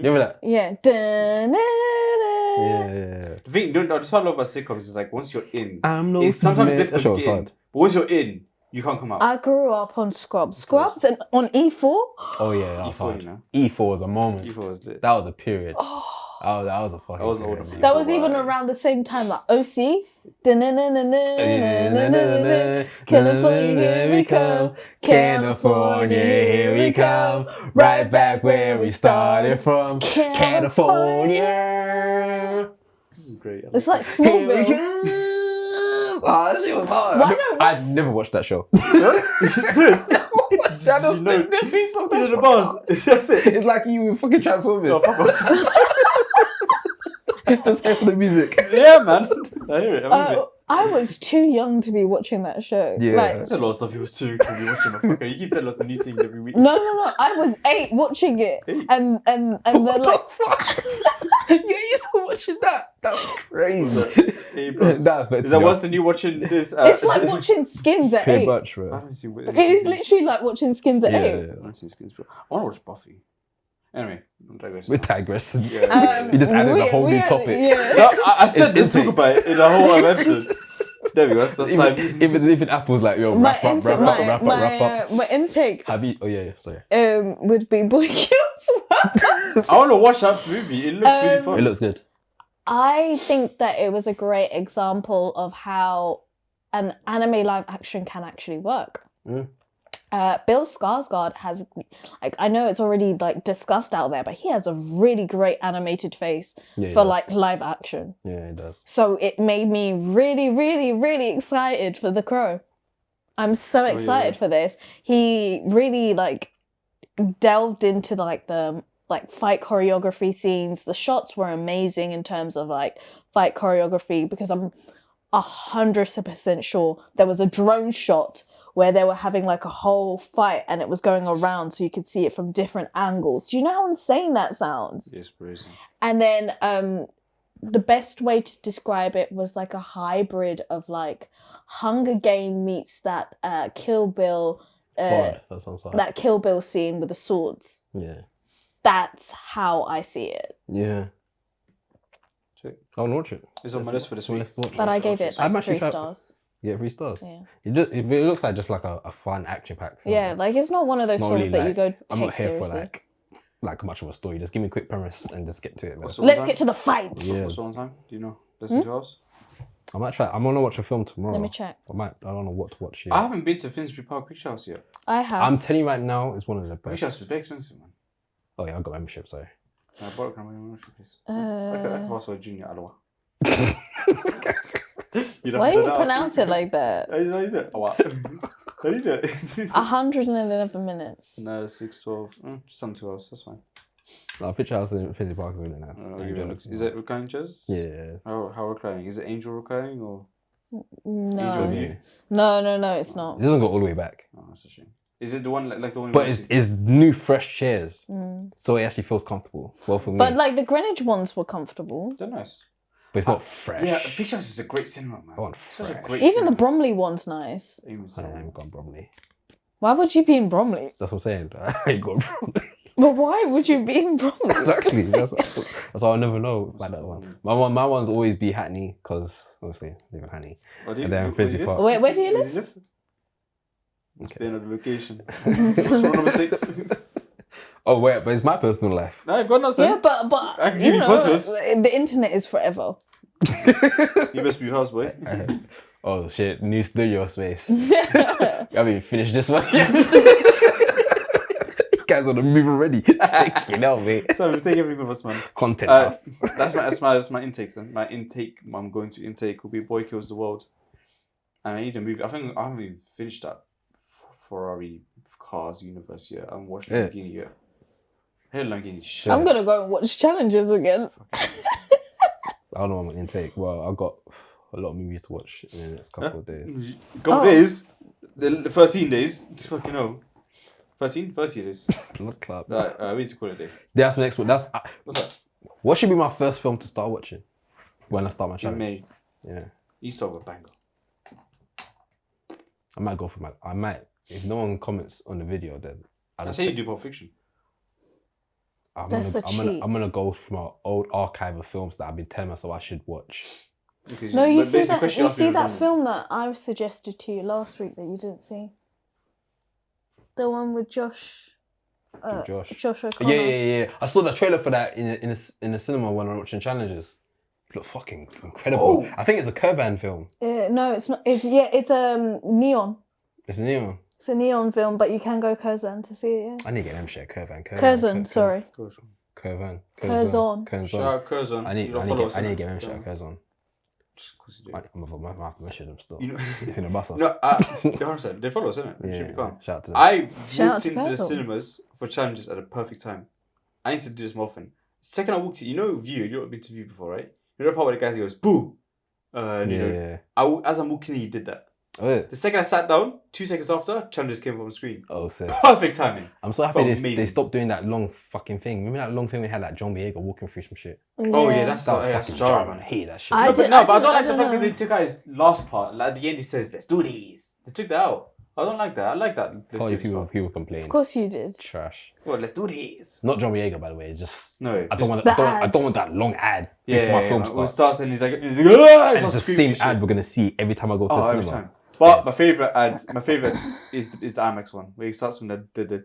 remember that? Yeah. Yeah. The thing, don't, that's what I love about sitcoms is like once you're in, I'm no it's sometimes Superman. That show difficult was to get in. hard. But once you're in, you can't come out. I grew up on Scrubs and on E4. Oh yeah, that was E4, hard. you know? E4 was a moment. E4 was lit. That was a period. Oh, That was a fucking I wasn't period. old enough. man. that was Wow. even around the same time like OC. California, here we come. California, here we come. Right back where we started from. California. This is great. It's like Here we Smallville. go. Oh, that shit was hard. Why don't- I'd never watched that show. Seriously? That's You know- the theme song. These are the That's bars. That's it. It's like you with fucking Transformers. No, fuck off. Just hear for the music. Yeah, man. I hear it. I'm with it. I was too young to be watching that show. Yeah. Like, There's a lot of stuff you was too to be watching. Fucker. You keep telling us a new thing every week. no. I was 8 watching it, 8? and then What like, the fuck? Yeah, you still watching that? That's crazy. Hey, bros. That affects Is that me. worse than you watching this? it's like watching Skins at Pretty 8. much, I bro. haven't seen. It is literally like watching Skins at Yeah, 8. yeah. I haven't seen Skins, bro. I want to watch Buffy. Anyway, I'm digressing. We're digressing. Yeah. You just added a whole new topic. Yeah. No, I said It's let's talk about it in a whole other episode. There we go. That's time. Even Apple's like, yo, wrap up. My intake Have you? Oh yeah, sorry. would be Boy Kills World. I want to watch that movie. It looks really It fun. looks good. I think that it was a great example of how an anime live action can actually work. Mm. Bill Skarsgård has, like, I know it's already like discussed out there, but he has a really great animated face Yeah, he for does. like live action. Yeah, it does. So it made me really, really, really excited for The Crow. I'm so excited for this. He really like delved into like the like fight choreography scenes. The shots were amazing in terms of like fight choreography because I'm 100% sure there was a drone shot where they were having like a whole fight and it was going around so you could see it from different angles. Do you know how insane that sounds? Yes, crazy. And then the best way to describe it was like a hybrid of like Hunger Game meets that Kill Bill Hard. That sounds hard. that Kill Bill scene with the swords. Yeah. That's how I see it. Yeah. Check. I want to watch it. It's on my list for this week. Let's watch But it. I gave it I'm like actually 3 try- stars. Yeah, 3 stars. Yeah. It looks like just like a fun action pack. Yeah, like it's not one of those Not films really, that you go I'm take not here seriously. for like much of a story. Just give me a quick premise and just get to it. Man. What's the Let's one get to the fights. Yeah. What's the one time? Do you know? Listen to us. I might try. I'm gonna watch a film tomorrow. Let me check. I don't know what to watch yet. I haven't been to Finsbury Park Picture House yet. I have. I'm telling you right now, it's one of the Picture House best. is very expensive, man. Oh yeah, I got membership. Sorry. I bought it. Can I buy membership, please? I can pass for a junior Aloha. Why do you pronounce it like that? How do you do it? Oh, wow. How do you do it? 111 minutes. No, 6, 12. Just under 2 hours. That's fine. No, Picture House in Finsbury Park is really nice. I'll I give enjoy it a look. Is it reclining chairs? Yeah. How reclining? Is it angel reclining or? No. View? No, it's not. It doesn't go all the way back. Oh, that's a shame. Is it the one like the one? But it's new, fresh chairs, so it actually feels comfortable. Well, for me. But like the Greenwich ones were comfortable. They're nice. But it's not fresh. Yeah, Picture House is a great cinema, man. I want Such a fresh. great Even cinema. the Bromley one's nice. I ain't got Bromley. Why would you be in Bromley? That's what I'm saying. I ain't got Bromley. But why would you be in Bromley? Exactly. That's why I'll never know about that one. My one's always be Hackney, because obviously I live in Hackney. And then Finsbury Park. Where do you live? It's been on the location. What's rule number 6? Oh wait, but it's my personal life. No, God knows. Yeah, but I can give you you know, postcodes. the internet is forever. You must be houseboy. Oh shit, new studio space. I haven't even finished this one yet. You guys on the move already. You know, mate. So we take everything with us, man. Content house. That's my intake, son. My intake. I'm going to intake will be Boy Kills the World, and I need a movie. I think I haven't even finished that Ferrari Cars universe yet. I'm watching Lamborghini yet. Hey, Lamborghini. Shit. I'm gonna go and watch Challenges again. I don't know what my intake. Well, I've got a lot of movies to watch in the next couple of days. Couple days? The 13 days? Just fucking know. 30 days. Blood Club. We need to call it a day. That's the next one. What's that? What should be my first film to start watching when I start my challenge? May. Yeah. You start with banger. I might go for I might. If no one comments on the video, then I say you do Pulp Fiction. I'm cheat. gonna go from an old archive of films that I've been telling myself I should watch. No, you see that film that I suggested to you last week that you didn't see? The one with Josh O'Connor. Yeah. I saw the trailer for that in the cinema when I was watching challenges. It looked fucking incredible. I think it's a Curvan film. No, it's not. It's Neon. It's a Neon. It's a Neon film, but you can go Curzon to see it. Yeah. I need to get them shit. Curvan. Sorry. Curzon. Shout out Curzon. I need to get them shit at Curzon. Of course you do. I'm gonna have to message them still. You know, It's in the bus. no, 100%. They follow us, innit? It should be calm. Shout out to them. I Shout out walked to into the Curzon. cinemas for challenges at a perfect time. I need to do this more often. Second I walked in, you know View, you've been to View before, right? You know the part where the guy goes, boo! Yeah. As I'm walking in, he did that. Oh, yeah. The second I sat down, 2 seconds after, challenges came up on the screen. Oh, sick. Perfect timing. I'm so happy they Amazing. stopped doing that long fucking thing. Remember that long thing we had, like John Boyega walking through some shit? Oh yeah, that's fucking jarring, man. I man. hate that shit. I But I don't like the fact know. that they took out his last part. Like at the end, he says, "Let's do this." They took that out. I don't like that. I like that. Oh, people complain. Of course you did. Trash. Well, let's do this. Not John Boyega, by the way. It's just No, I don't want. the I don't ad. want that long ad Yeah, before my film It starts. starts and he's like, And it's the same ad Shit. we're gonna see every time I go to the Every cinema. time. But my favorite is the IMAX one where he starts from the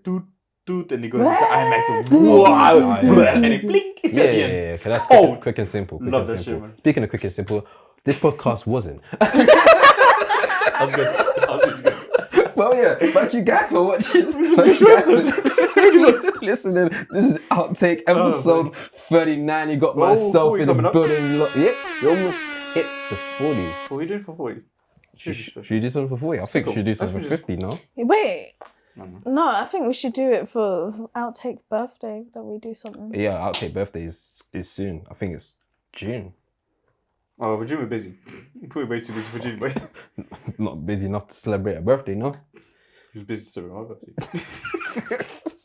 doot and he goes into IMAX. Wow, yeah. and he blink. Yeah, yeah. So that's cold. quick and simple. Love that shit, man. Speaking of quick and simple, this podcast wasn't. I was good. I was really good. Well, yeah, thank you guys for watching. Thank you guys for listening. This is Outtake episode 39. You got myself 40 in the coming up. building. Yep, you almost hit the 40s. What are we doing for 40? Should you do something for 40? I think you should do something for 50, no? Wait. No. No, I think we should do it for Outtake birthday. That we do something. Yeah, Outtake birthday is soon. I think it's June. Oh, but June we're busy. We're probably way too busy for June, but Not busy enough to celebrate a birthday, no? he was busy to remember.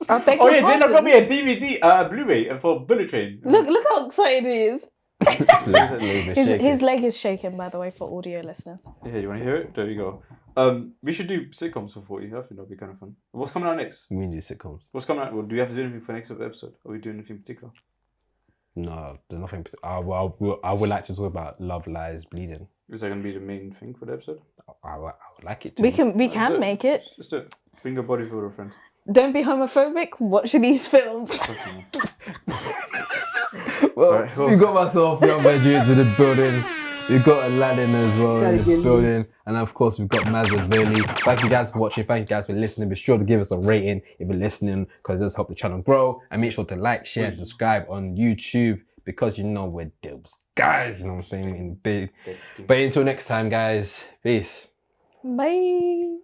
I beg Oh your yeah, then I pardon. got me a DVD, Blu-ray for Bullet Train. Look how excited he is. His His leg is shaking, by the way, for audio listeners. Yeah, you want to hear it? There you go. We should do sitcoms for 40. I think that'd be kind of fun. What's coming out next? You mean do sitcoms? What's coming out? Well, do we have to do anything for next episode? Are we doing anything particular? No, there's nothing. I would like to talk about Love Lies Bleeding. Is that going to be the main thing for the episode? I would like it to. We be. can Let's do make it. Let's do it. Bring your body for a friend. Don't be homophobic. Watch these films. Well, Alright, cool. we got myself young Veggies in the building. We got Aladdin as well in the building, and of course we've got Mazaveli. Thank you guys for watching. Thank you guys for listening. Be sure to give us a rating if you're listening, because it does help the channel grow. And make sure to like, share, and subscribe on YouTube, because you know we're dubs, guys. You know what I'm saying? But until next time, guys. Peace. Bye.